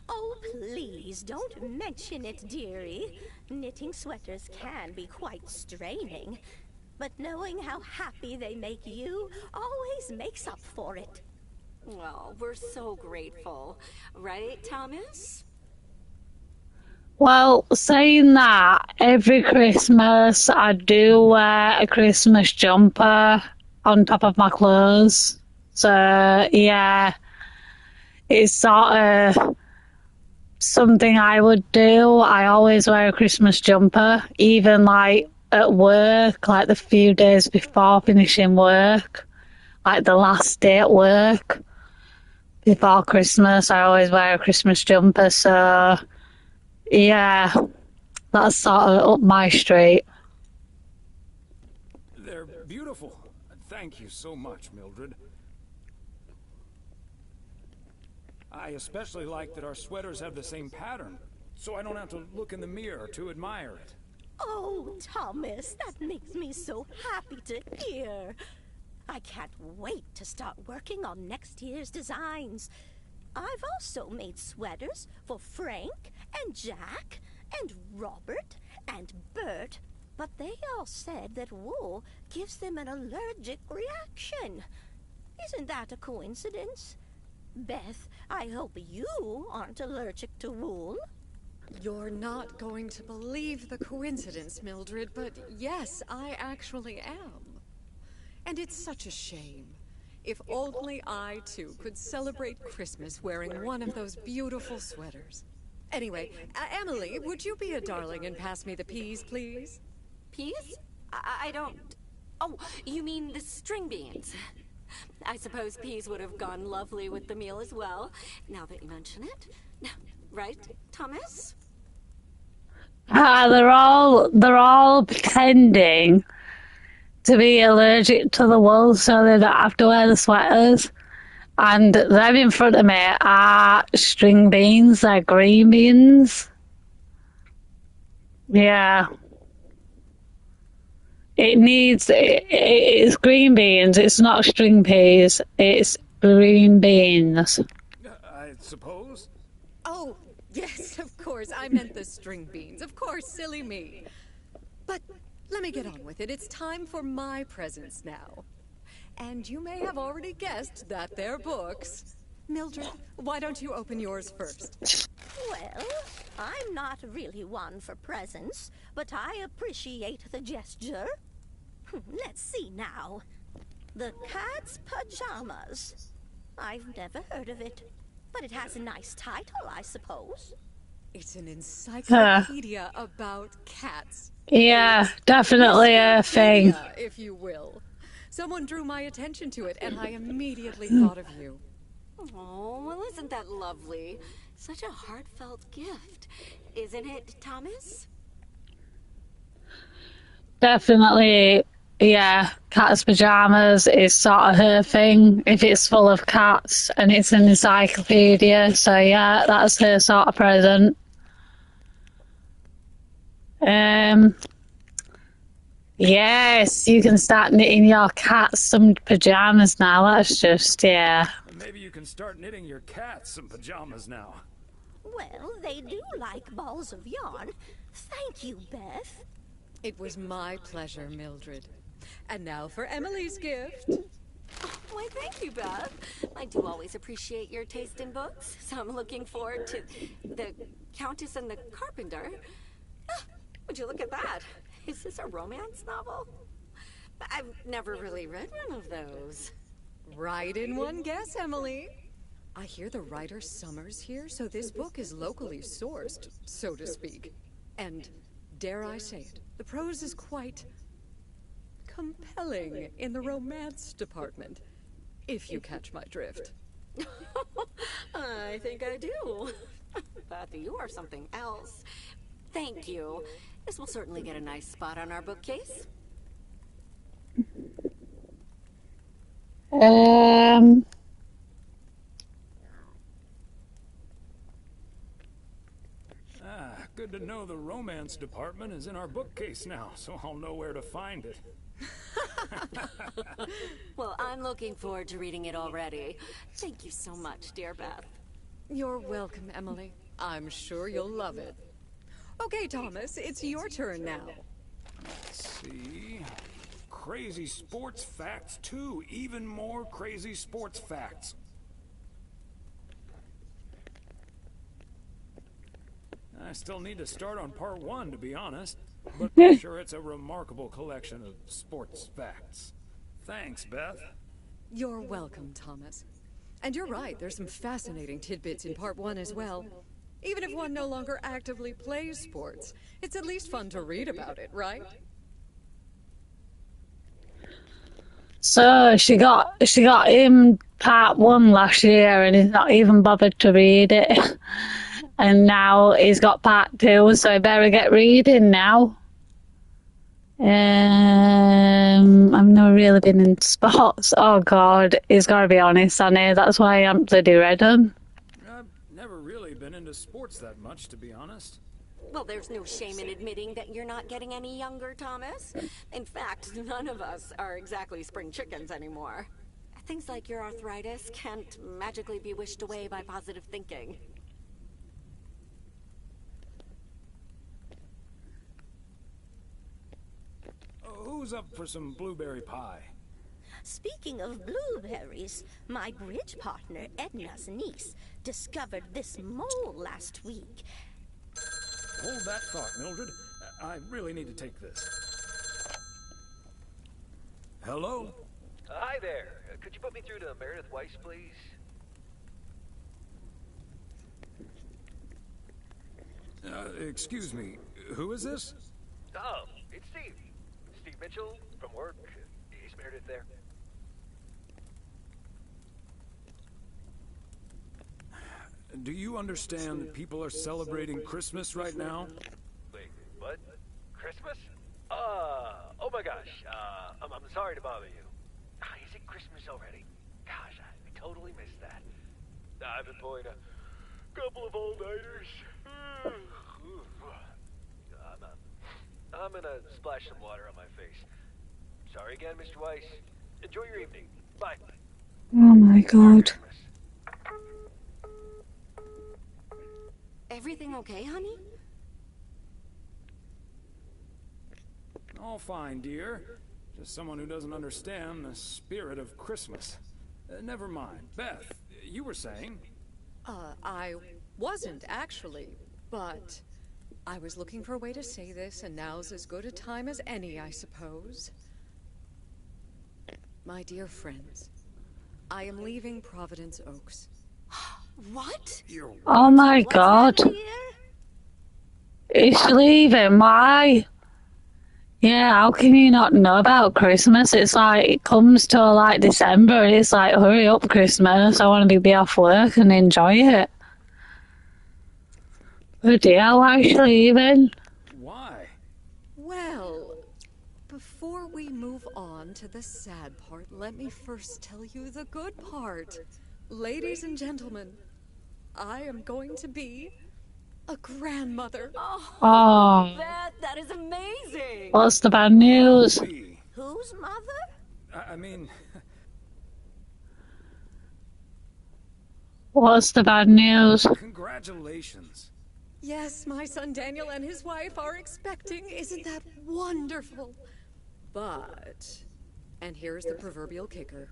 H: Oh, please, don't mention it, dearie. Knitting sweaters can be quite straining. But knowing how happy they make you always makes up for it.
J: Well, we're so grateful. Right, Thomas?
A: Well, saying that, every Christmas I do wear a Christmas jumper on top of my clothes. So, yeah, it's sort of something I would do. I always wear a Christmas jumper, even like at work, like the few days before finishing work, like the last day at work before Christmas, I always wear a Christmas jumper. So, yeah, that's sort of up my street.
B: They're beautiful. Thank you so much, Mildred. I especially like that our sweaters have the same pattern, so I don't have to look in the mirror to admire it.
H: Oh, Thomas, that makes me so happy to hear. I can't wait to start working on next year's designs. I've also made sweaters for Frank and Jack and Robert and Bert, but they all said that wool gives them an allergic reaction. Isn't that a coincidence? Beth, I hope you aren't allergic to wool.
G: You're not going to believe the coincidence, Mildred, but yes, I actually am. And it's such a shame. If only I, too, could celebrate Christmas wearing one of those beautiful sweaters. Anyway, Emily, would you be a darling and pass me the peas, please?
J: Peas? I don't... Oh, you mean the string beans. I suppose peas would have gone lovely with the meal as well, now that you mention it. Right, Thomas?
A: They're all pretending to be allergic to the wool so they don't have to wear the sweaters. And them in front of me are string beans, they're green beans. Yeah. It's green beans, it's not string peas, it's green beans.
B: I suppose?
G: Oh, yes, of course, I meant the string beans. Of course, silly me. But let me get on with it. It's time for my presents now. And you may have already guessed that they're books. Mildred, why don't you open yours first?
H: Well, I'm not really one for presents, but I appreciate the gesture. Let's see now. The Cat's Pajamas. I've never heard of it, but it has a nice title, I suppose.
G: It's an encyclopedia about cats.
A: Yeah, definitely a thing.
G: If you will. Someone drew my attention to it, and I immediately thought of you.
J: Oh, well, isn't that lovely? Such a heartfelt gift. isn't it, Thomas?
A: Definitely, yeah. Cat's pajamas is sort of her thing. If it's full of cats and it's an encyclopedia, so yeah, that's her sort of present. Um, yes, you can start knitting your cat some pajamas now. That's just, yeah.
B: Maybe you can start knitting your cats some pajamas now.
J: Well, they do like balls of yarn. Thank you, Beth.
G: It was my pleasure, Mildred. And now for Emily's gift.
J: Why, thank you, Beth. I do always appreciate your taste in books, so I'm looking forward to The Countess and the Carpenter. Ah, would you look at that? Is this a romance novel? I've never really read one of those.
G: Right in one guess, Emily. I hear the writer Summers here, so this book is locally sourced, so to speak. And, dare I say it, the prose is quite compelling in the romance department, if you catch my drift.
J: I think I do. Beth, you are something else. Thank you. This will certainly get a nice spot on our bookcase.
B: Good to know the romance department is in our bookcase now, so I'll know where to find it.
J: Well, I'm looking forward to reading it already. Thank you so much, dear Beth.
G: You're welcome, Emily. I'm sure you'll love it. Okay, Thomas, it's your turn now.
B: Let's see. Crazy sports facts 2. Even more crazy sports facts. I still need to start on part 1, to be honest. But I'm sure it's a remarkable collection of sports facts. Thanks, Beth.
G: You're welcome, Thomas. And you're right, there's some fascinating tidbits in part 1 as well. Even if one no longer actively plays sports, it's at least fun to read about it, right?
A: So she got him part 1 last year and he's not even bothered to read it. And now he's got part 2, so I better get reading now. I've never really been in sports. Oh God, he's got to be honest, Annie. That's why I haven't bloody read them.
B: I've never really been into sports that much, to be honest.
J: Well, there's no shame in admitting that you're not getting any younger, Thomas. In fact, none of us are exactly spring chickens anymore. Things like your arthritis can't magically be wished away by positive thinking.
B: Who's up for some blueberry pie?
J: Speaking of blueberries, my bridge partner, Edna's niece, discovered this mole last week.
B: Hold that thought, Mildred. I really need to take this. Hello?
O: Hi there. Could you put me through to Meredith Weiss, please?
B: Excuse me. Who is this?
O: Oh, it's Steve. Steve Mitchell from work. Is Meredith there?
B: Do you understand that people are celebrating Christmas right now?
O: Wait, what? Christmas? Oh my gosh. I'm sorry to bother you. Is it Christmas already? Gosh, I totally missed that. I've been pulling a couple of all-nighters. I'm gonna splash some water on my face. Sorry again, Mr. Weiss. Enjoy your evening. Bye.
A: Oh my God.
J: Everything okay, honey?
B: All fine, dear. Just someone who doesn't understand the spirit of Christmas. Never mind. Beth, you were saying?
G: I wasn't actually, but I was looking for a way to say this, and now's as good a time as any, I suppose. My dear friends, I am leaving Providence Oaks.
J: What?
A: Oh my God. Is she leaving? Why? Yeah, how can you not know about Christmas? It's like, it comes till like December and it's like, hurry up Christmas. I want to be off work and enjoy it. Bloody hell, why is she leaving?
B: Why?
G: Well, before we move on to the sad part, let me first tell you the good part. Ladies and gentlemen, I am going to be a grandmother.
A: Oh.
J: Beth, that is amazing!
A: What's the bad news?
J: Whose mother?
B: I mean...
A: What's the bad news?
B: Congratulations.
G: Yes, my son Daniel and his wife are expecting. Isn't that wonderful? But, and here's the proverbial kicker.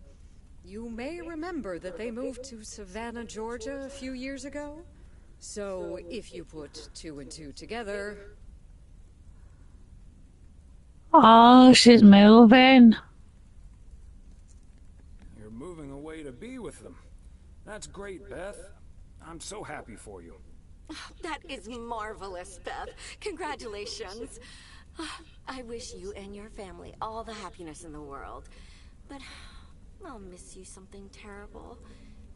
G: You may remember that they moved to Savannah, Georgia a few years ago. So, if you put 2 and 2 together...
A: Oh, she's moving.
B: You're moving away to be with them. That's great, Beth. I'm so happy for you.
J: That is marvelous, Beth. Congratulations. I wish you and your family all the happiness in the world. But I'll miss you something terrible.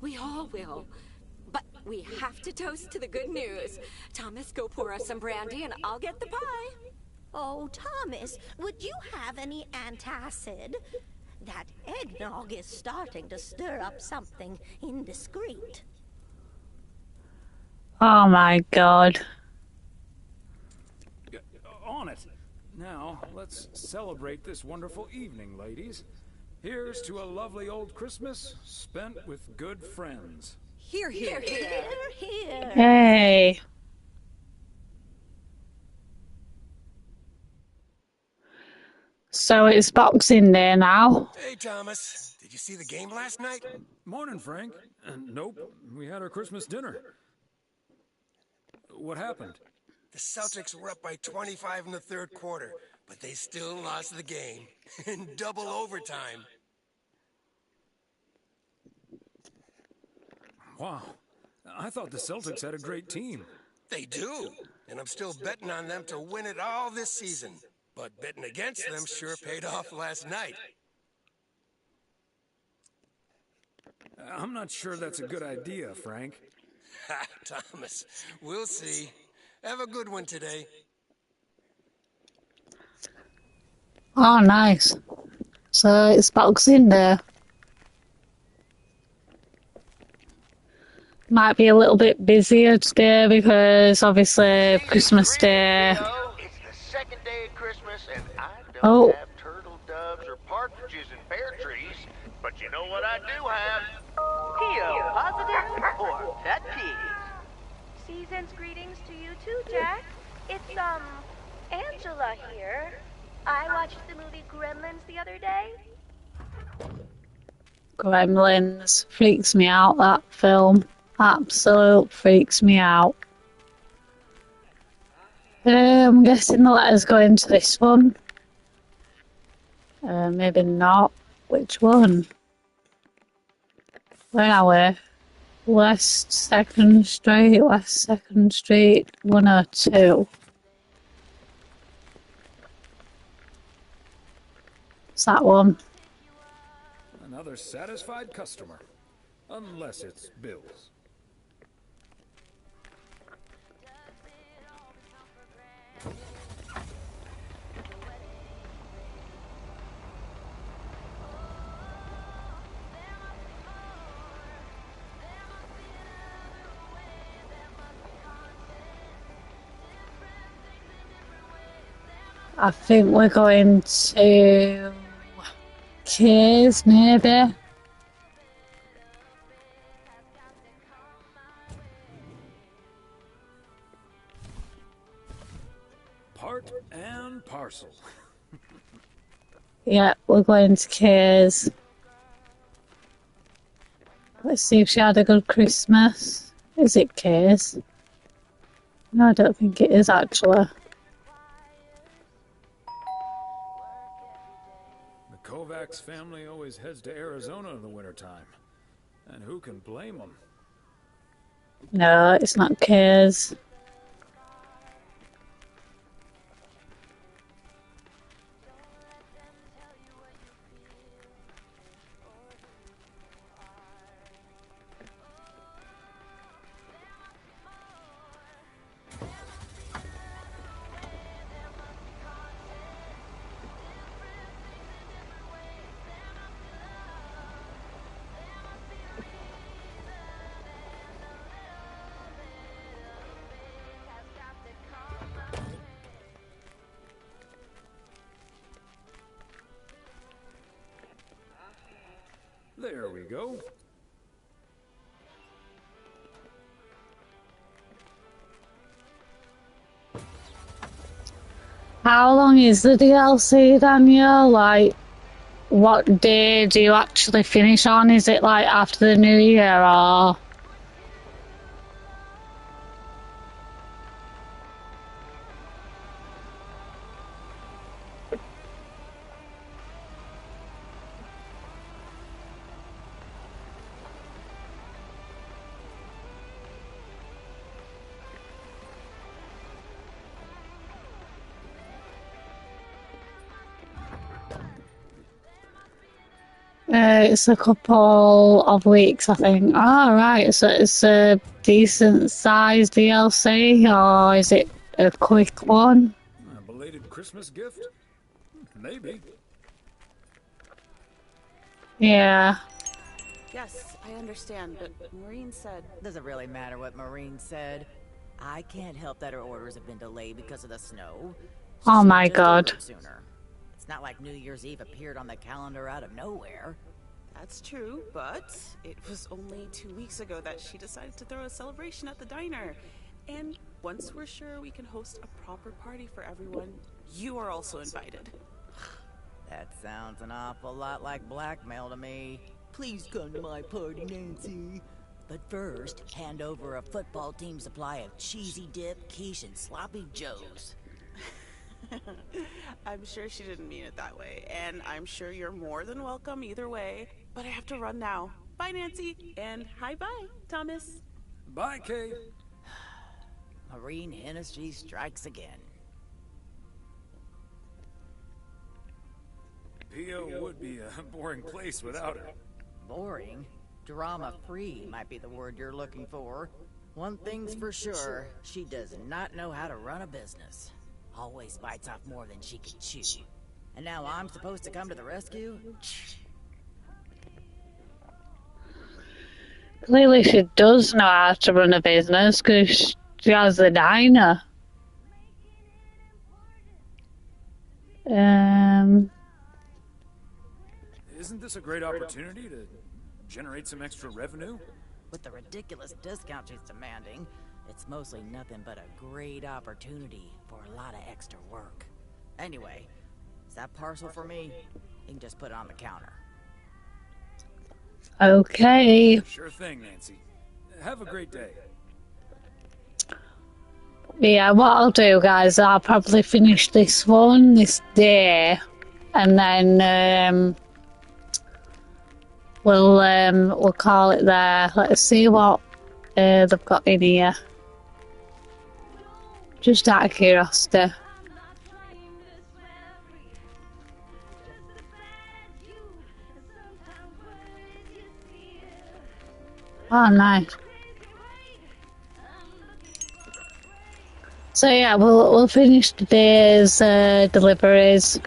J: We all will. But we have to toast to the good news. Thomas, go pour us some brandy and I'll get the pie.
H: Oh, Thomas, would you have any antacid? That eggnog is starting to stir up something indiscreet.
A: Oh my god.
B: On it. Now, let's celebrate this wonderful evening, ladies. Here's to a lovely old Christmas spent with good friends.
G: Here, here, here,
H: here.
A: Hey. So it's Boxing Day now.
D: Hey, Thomas. Did you see the game last night?
B: Morning, Frank. Nope. We had our Christmas dinner. What happened?
D: The Celtics were up by 25 in the third quarter, but they still lost the game in double overtime.
B: Wow. I thought the Celtics had a great team.
D: They do, and I'm still betting on them to win it all this season. But betting against them sure paid off last night.
B: I'm not sure that's a good idea, Frank.
D: Ha, Thomas, we'll see. Have a good one today.
A: Oh, nice. So it's Boxing Day. Might be a little bit busier today because obviously Christmas Day.
E: It's the second day of Christmas, and I don't have turtle doves or partridges in pear trees. But you know what I do have?
C: PO positive or pet peeve. Season's greetings to you too, Jack. It's, Angela here. I watched the movie Gremlins the other day.
A: Gremlins freaks me out, that film. Absolute freaks me out. I'm guessing the letters go into this one. Maybe not. Which one? Where are we? West 2nd Street, West 2nd Street, 102. It's that one.
B: Another satisfied customer. Unless it's Bill's.
A: I think we're going to Kay's, maybe.
B: Part and parcel.
A: Yeah, we're going to Kay's. Let's see if she had a good Christmas. Is it Kay's? No, I don't think it is actually.
B: The Kovacs family always heads to Arizona in the wintertime. And who can blame them?
A: No, it's not Kay's.
B: There we go.
A: How long is the DLC, Daniel? Like, what day do you actually finish on? Is it like after the new year or? It's a couple of weeks, I think. Oh, right. So it's a decent sized DLC, or is it a quick one?
B: A belated Christmas gift? Maybe.
A: Yeah.
M: Yes, I understand, but Maureen said...
L: Does it really matter what Maureen said? I can't help that her orders have been delayed because of the snow. She
A: Oh
L: should've
A: my
L: just
A: God.
L: ordered sooner. It's not like New Year's Eve appeared on the calendar out of nowhere.
M: That's true, but it was only 2 weeks ago that she decided to throw a celebration at the diner. And once we're sure we can host a proper party for everyone, you are also invited.
L: That sounds an awful lot like blackmail to me. Please come to my party, Nancy. But first, hand over a football team supply of cheesy dip, quiche, and sloppy joes.
M: I'm sure she didn't mean it that way, and I'm sure you're more than welcome either way. But I have to run now. Bye, Nancy, and hi-bye, Thomas.
B: Bye, Kay.
L: Maureen Hennessy strikes again.
B: P.O. would be a boring place without her.
L: Boring? Drama-free might be the word you're looking for. One thing's for sure, she does not know how to run a business. Always bites off more than she can chew. And now I'm supposed to come to the rescue?
A: Clearly she does know how to run a business because she has the diner.
B: Isn't this a great opportunity to generate some extra revenue?
L: With the ridiculous discount she's demanding, it's mostly nothing but a great opportunity for a lot of extra work. Anyway, is that parcel for me? You can just put it on the counter.
A: Okay.
B: Sure thing, Nancy. Have a great day.
A: Yeah, what I'll do, guys, I'll probably finish this one this day, and then we'll call it there. Let's see what they've got in here. Just out of curiosity. Oh, nice. So yeah, we'll finish today's deliveries,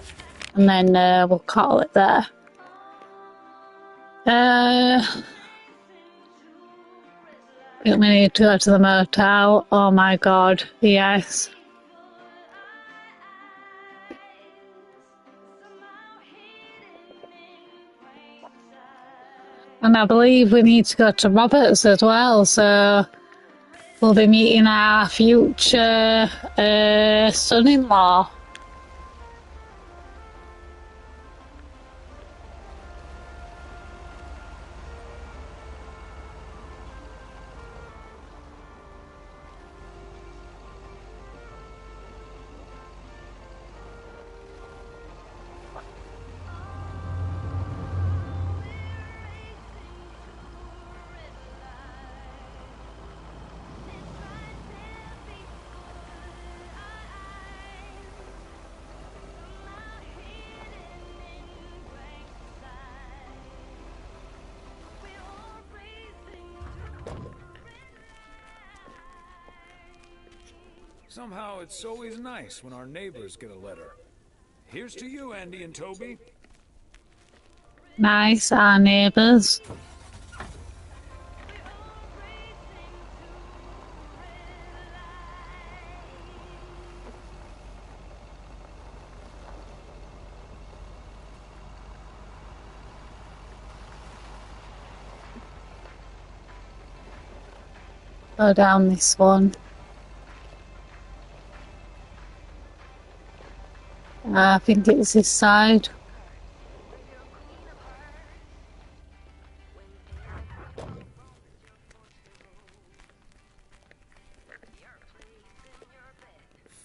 A: and then we'll call it there. We need to go to the motel. Oh my God, yes. And I believe we need to go to Roberts as well, so we'll be meeting our future son-in-law.
B: Somehow it's always nice when our neighbors get a letter. Here's to you, Andy and Toby.
A: Nice, our neighbours. Go down this one. I think it's this side.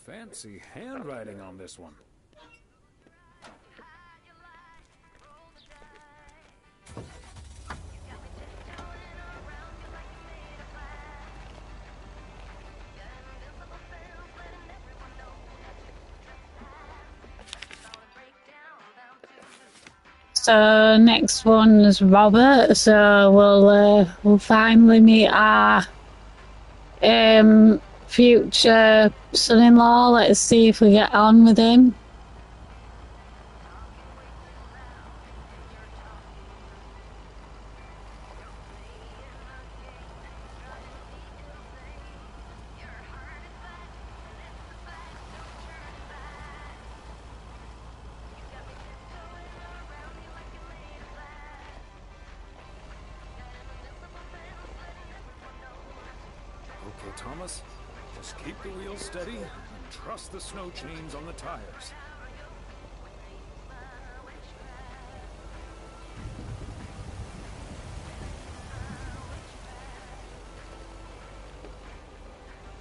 B: Fancy handwriting on this one.
A: So next one is Robert. So we'll finally meet our future son-in-law. Let's see if we get on with him.
B: Okay, Thomas, just keep the wheels steady and trust the snow chains on the tires.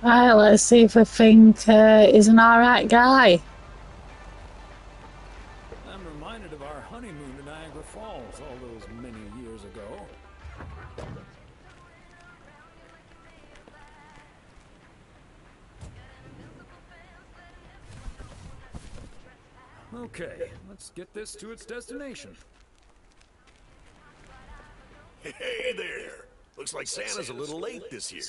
A: Right, let's see if we think he's an alright guy.
B: I'm reminded of our honeymoon in Niagara Falls all those many years ago. Okay, let's get this to its destination.
P: Hey there! Looks like Santa's a little late this year.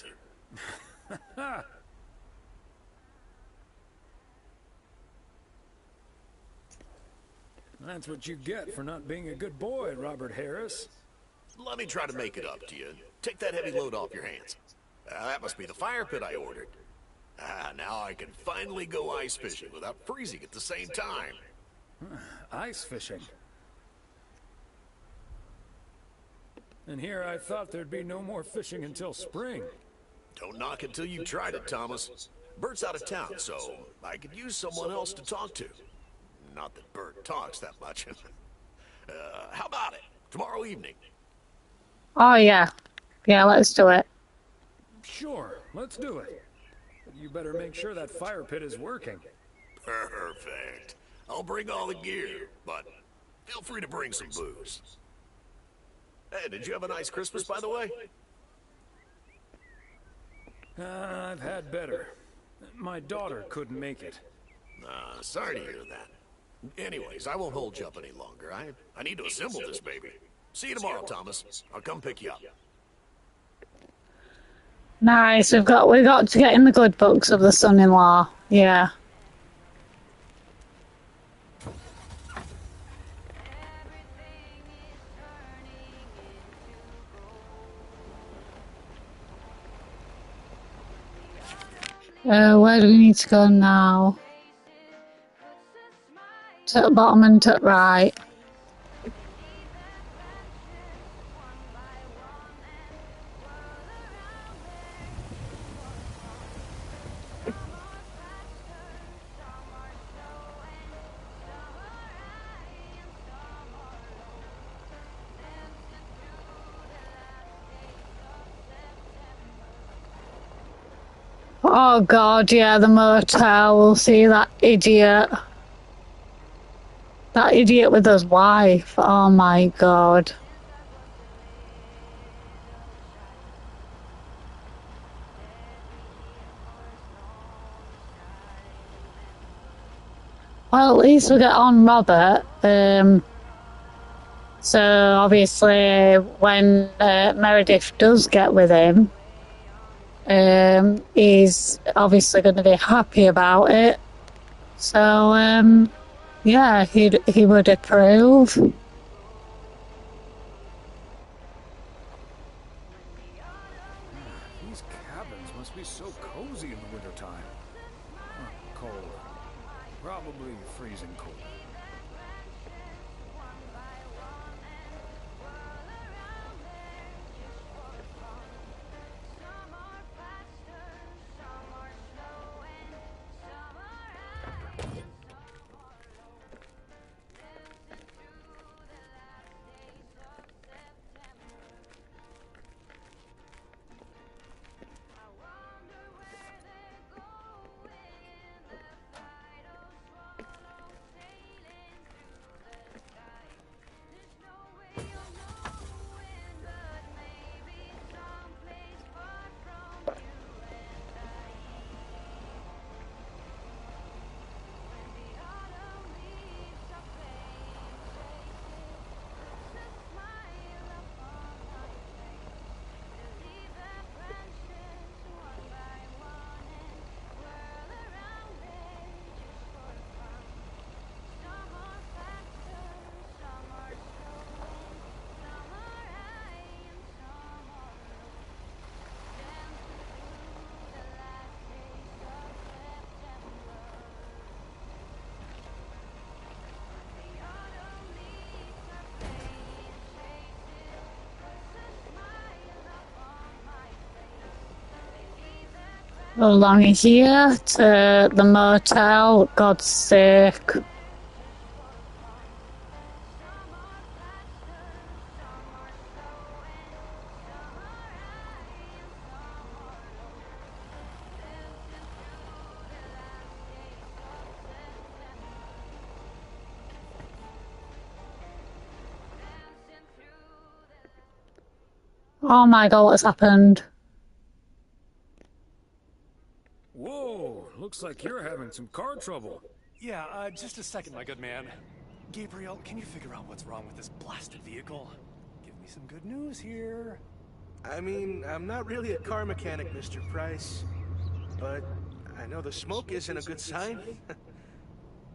B: That's what you get for not being a good boy, Robert Harris.
P: Let me try to make it up to you. Take that heavy load off your hands. That must be the fire pit I ordered. Now I can finally go ice fishing without freezing at the same time.
B: Ice fishing. And here I thought there'd be no more fishing until spring.
P: Don't knock it till you tried it, Thomas. Bert's out of town, so I could use someone else to talk to. Not that Bert talks that much. How about it? Tomorrow evening?
A: Oh yeah. Yeah, let's do it.
B: Sure, let's do it. You better make sure that fire pit is working.
P: Perfect. I'll bring all the gear, but feel free to bring some booze. Hey, did you have a nice Christmas, by the way?
B: I've had better. My daughter couldn't make it.
P: Sorry to hear that. Anyways, I won't hold you up any longer. I need to assemble this baby. See you tomorrow, Thomas. I'll come pick you up.
A: Nice. We got to get in the good books of the son-in-law. Yeah. Where do we need to go now? To the bottom and to the right. Oh god, yeah, the motel. We'll see that idiot. That idiot with his wife. Oh my god. Well, at least we get on Robert. So obviously when Meredith does get with him, he's obviously going to be happy about it. So yeah, he would approve.
B: These cabins must be so cozy in the wintertime. Cold. Probably freezing cold.
A: Along here to the motel, God's sake. Oh my god, what's happened?
B: Whoa, looks like you're having some car trouble.
Q: Yeah, just a second, my good man. Gabriel, can you figure out what's wrong with this blasted vehicle? Give me some good news here.
R: I mean, I'm not really a car mechanic, Mr. Price. But I know the smoke isn't a good sign.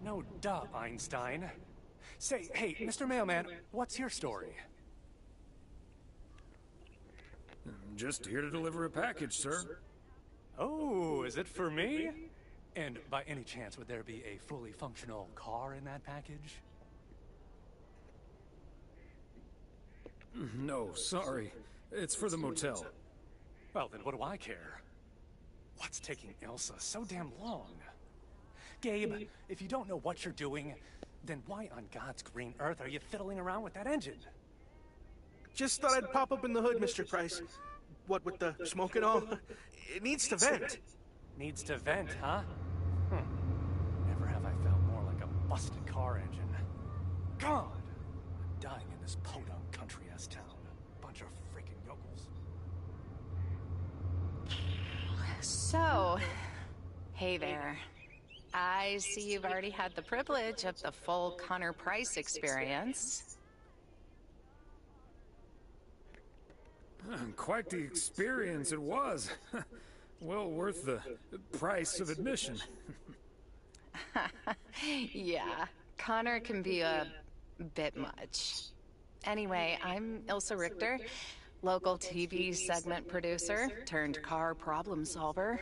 Q: No duh, Einstein. Say, hey, Mr. Mailman, what's your story?
B: Just here to deliver a package, sir.
Q: Oh, is it for me? And by any chance, would there be a fully functional car in that package?
B: No, sorry. It's for the motel.
Q: Well, then what do I care? What's taking Ilsa so damn long? Gabe, if you don't know what you're doing, then why on God's green earth are you fiddling around with that engine?
R: Just thought I'd pop up in the hood, Mr. Price. What with the smoke and all? It needs to vent.
Q: Needs to vent, huh? Never have I felt more like a busted car engine. God! I'm dying in this podunk country-ass town. Bunch of freaking yokels.
S: So, hey there. I see you've already had the privilege of the full Connor Price experience.
B: Quite the experience it was. Well worth the price of admission.
S: Yeah, Connor can be a bit much. Anyway, I'm Ilsa Richter, local TV segment producer turned car problem solver.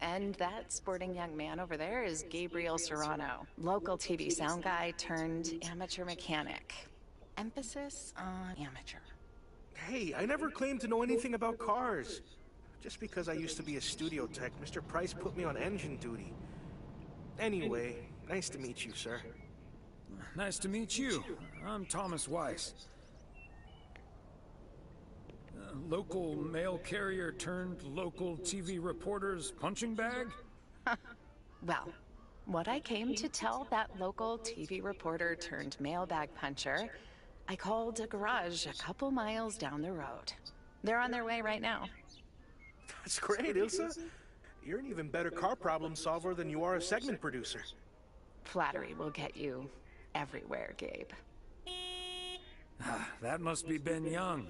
S: And that sporting young man over there is Gabriel Serrano, local TV sound guy turned amateur mechanic. Emphasis on amateur.
R: Hey, I never claimed to know anything about cars. Just because I used to be a studio tech, Mr. Price put me on engine duty. Anyway, nice to meet you, sir.
B: Nice to meet you. I'm Thomas Weiss. Local mail carrier turned local TV reporter's punching bag?
S: Well, what I came to tell that local TV reporter turned mailbag puncher, I called a garage a couple miles down the road. They're on their way right now.
R: That's great, Ilsa. You're an even better car problem solver than you are a segment producer.
S: Flattery will get you everywhere, Gabe.
B: That must be Ben Young.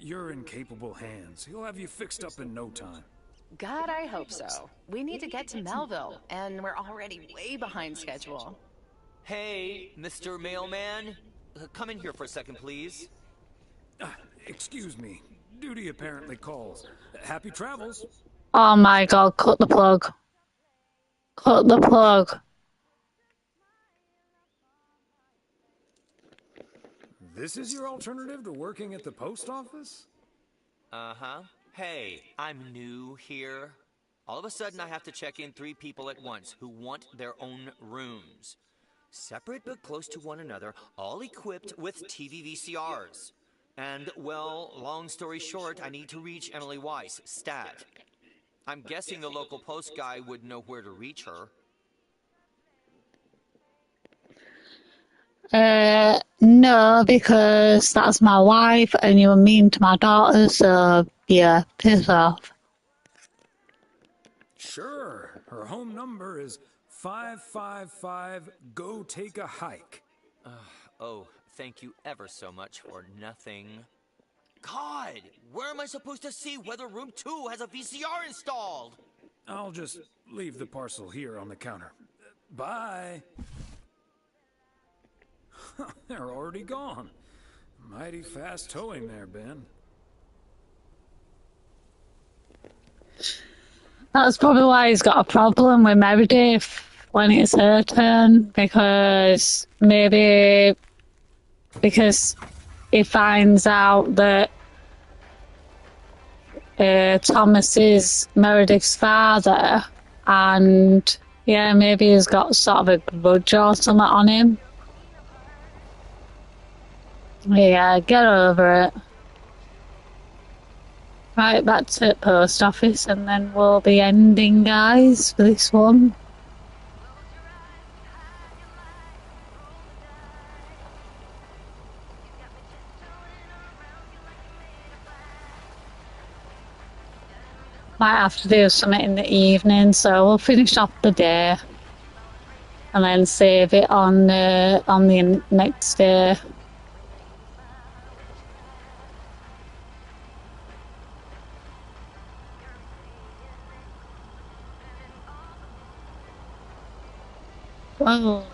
B: You're in capable hands. He'll have you fixed up in no time.
S: God, I hope so. We need to get to Melville, and we're already way behind schedule.
N: Hey, Mr. Mailman. Come in here for a second, please.
B: Excuse me. Duty apparently calls. Happy travels.
A: Oh my god, cut the plug. Cut the plug.
B: This is your alternative to working at the post office?
N: Uh-huh. Hey, I'm new here. All of a sudden I have to check in 3 people at once who want their own rooms. Separate but close to one another, all equipped with TV VCRs. And, well, long story short, I need to reach Emily Weiss, stat. I'm guessing the local post guy would know where to reach her.
A: No, because that's my wife and you were mean to my daughter, so yeah, piss off.
B: Sure. Her home number is 555 Go Take a Hike.
N: Oh, thank you ever so much for nothing. God, where am I supposed to see whether room 2 has a VCR installed?
B: I'll just leave the parcel here on the counter. Bye. They're already gone. Mighty fast towing there, Ben.
A: That's probably why he's got a problem with Meredith when it's her turn, because maybe because he finds out that Thomas is Meredith's father, and yeah, maybe he's got sort of a grudge or something on him. Yeah, get over it. Right, back to the post office, and then we'll be ending, guys, for this one. Might have to do something in the evening, so we'll finish off the day and then save it on the next day. Whoa.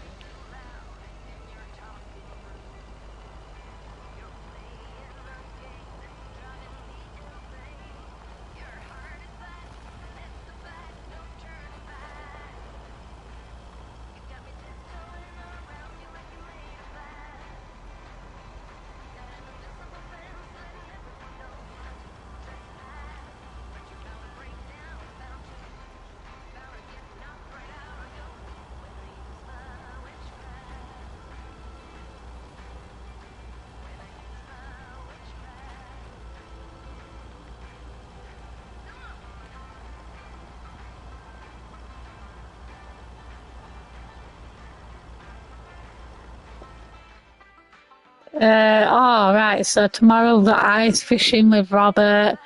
A: Right, so tomorrow we've got ice fishing with Robert.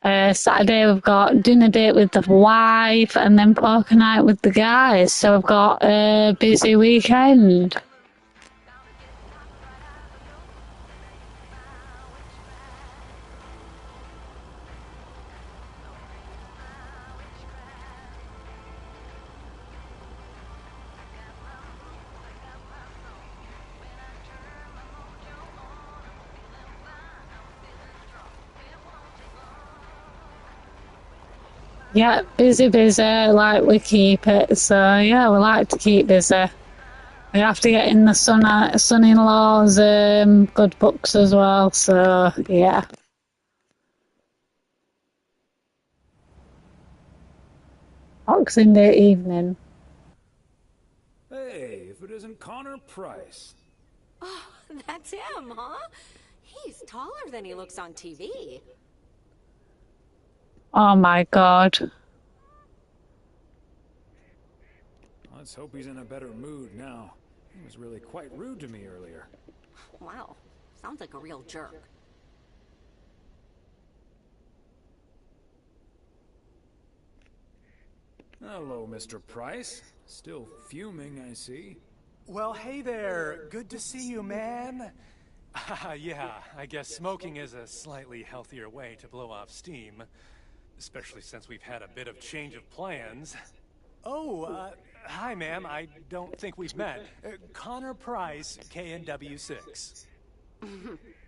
A: Saturday we've got dinner date with the wife and then poker night with the guys. So we've got a busy weekend. Yeah, busy, like we keep it. So yeah, we like to keep busy. We have to get in the son-in-law's good books as well. So yeah. Boxing Day evening.
B: Hey, if it isn't Connor Price.
T: Oh, that's him, huh? He's taller than he looks on TV.
A: Oh my God.
B: Let's hope he's in a better mood now. He was really quite rude to me earlier.
T: Wow, sounds like a real jerk.
B: Hello, Mr. Price. Still fuming, I see.
Q: Well, hey there. Good to see you, man. Yeah, I guess smoking is a slightly healthier way to blow off steam. Especially since we've had a bit of change of plans. Oh, hi, ma'am. I don't think we've met. Connor Price, KNW6.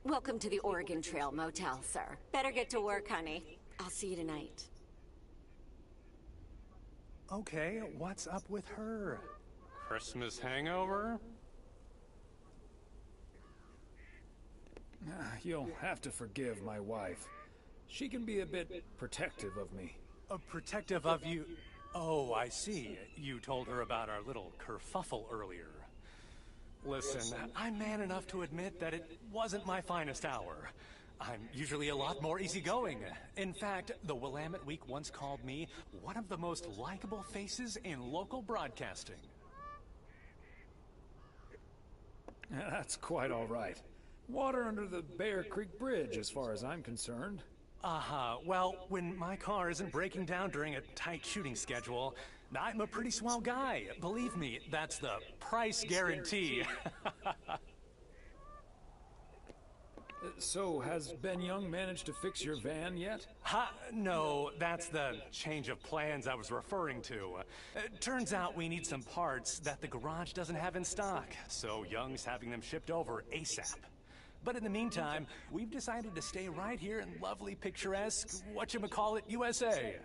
T: Welcome to the Oregon Trail Motel, sir. Better get to work, honey. I'll see you tonight.
Q: Okay, what's up with her? Christmas hangover?
B: You'll have to forgive my wife. She can be a bit protective of me.
Q: Protective of you? Oh, I see. You told her about our little kerfuffle earlier. Listen, I'm man enough to admit that it wasn't my finest hour. I'm usually a lot more easygoing. In fact, the Willamette Week once called me one of the most likable faces in local broadcasting.
B: That's quite all right. Water under the Bear Creek Bridge, as far as I'm concerned.
Q: Well, when my car isn't breaking down during a tight shooting schedule, I'm a pretty swell guy. Believe me, that's the price guarantee.
B: So, has Ben Young managed to fix your van yet?
Q: No, that's the change of plans I was referring to. Turns out we need some parts that the garage doesn't have in stock, so Young's having them shipped over ASAP. But in the meantime, we've decided to stay right here in lovely, picturesque, whatchamacallit, USA.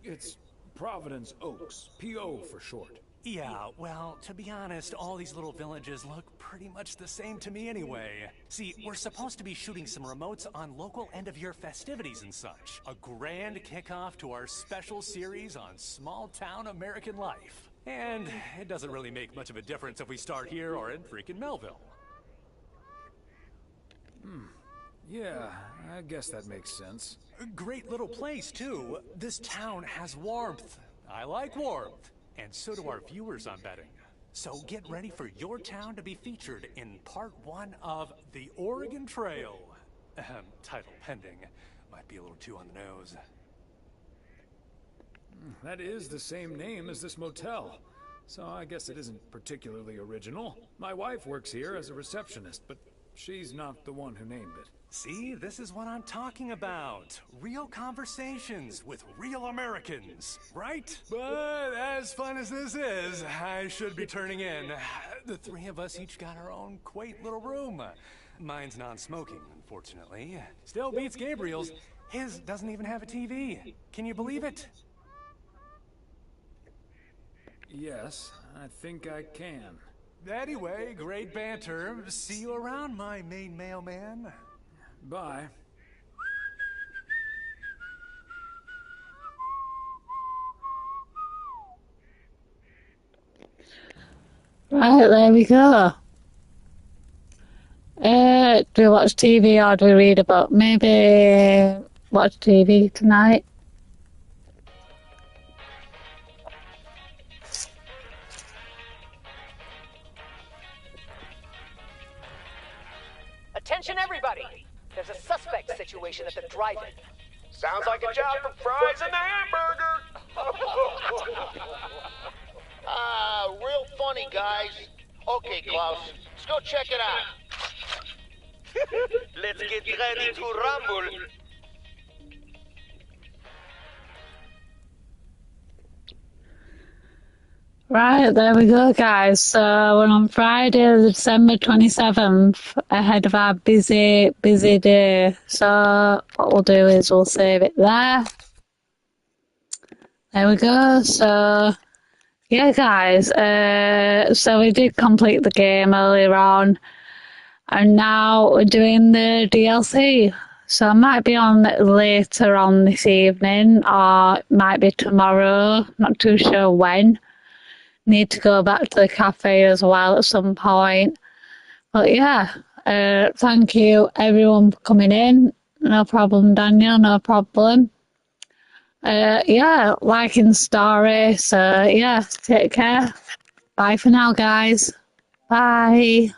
B: It's Providence Oaks, P.O. for short.
Q: Yeah, well, to be honest, all these little villages look pretty much the same to me anyway. See, we're supposed to be shooting some remotes on local end-of-year festivities and such. A grand kickoff to our special series on small-town American life. And it doesn't really make much of a difference if we start here or in freaking Melville.
B: Yeah, I guess that makes sense.
Q: Great little place, too. This town has warmth. I like warmth. And so do our viewers, I'm betting. So get ready for your town to be featured in part 1 of The Oregon Trail. Title pending. Might be a little too on the nose.
B: That is the same name as this motel. So I guess it isn't particularly original. My wife works here as a receptionist, but she's not the one who named it.
Q: See, this is what I'm talking about. Real conversations with real Americans, right? But as fun as this is, I should be turning in. The three of us each got our own quaint little room. Mine's non-smoking, unfortunately. Still beats Gabriel's. His doesn't even have a TV. Can you believe it?
B: Yes, I think I can.
Q: Anyway, great banter. See you around, my main mailman.
B: Bye.
A: Right, there we go. Do we watch TV or do we read a book? Maybe watch TV tonight.
F: Attention, everybody! There's a suspect situation at the drive-in.
E: Sounds like a job for fries and a hamburger. Real funny, guys. Okay, Klaus, let's go check it out. Let's get ready to rumble.
A: Right, there we go, guys. So we're on Friday, December 27th, ahead of our busy day. So what we'll do is we'll save it there. There we go. So, yeah, guys. So we did complete the game earlier on. And now we're doing the DLC. So I might be on later on this evening, or it might be tomorrow. Not too sure when. Need to go back to the cafe as well at some point. But yeah, thank you everyone for coming in. No problem, Daniel, no problem. Yeah, liking the story. So yeah, take care. Bye for now, guys. Bye.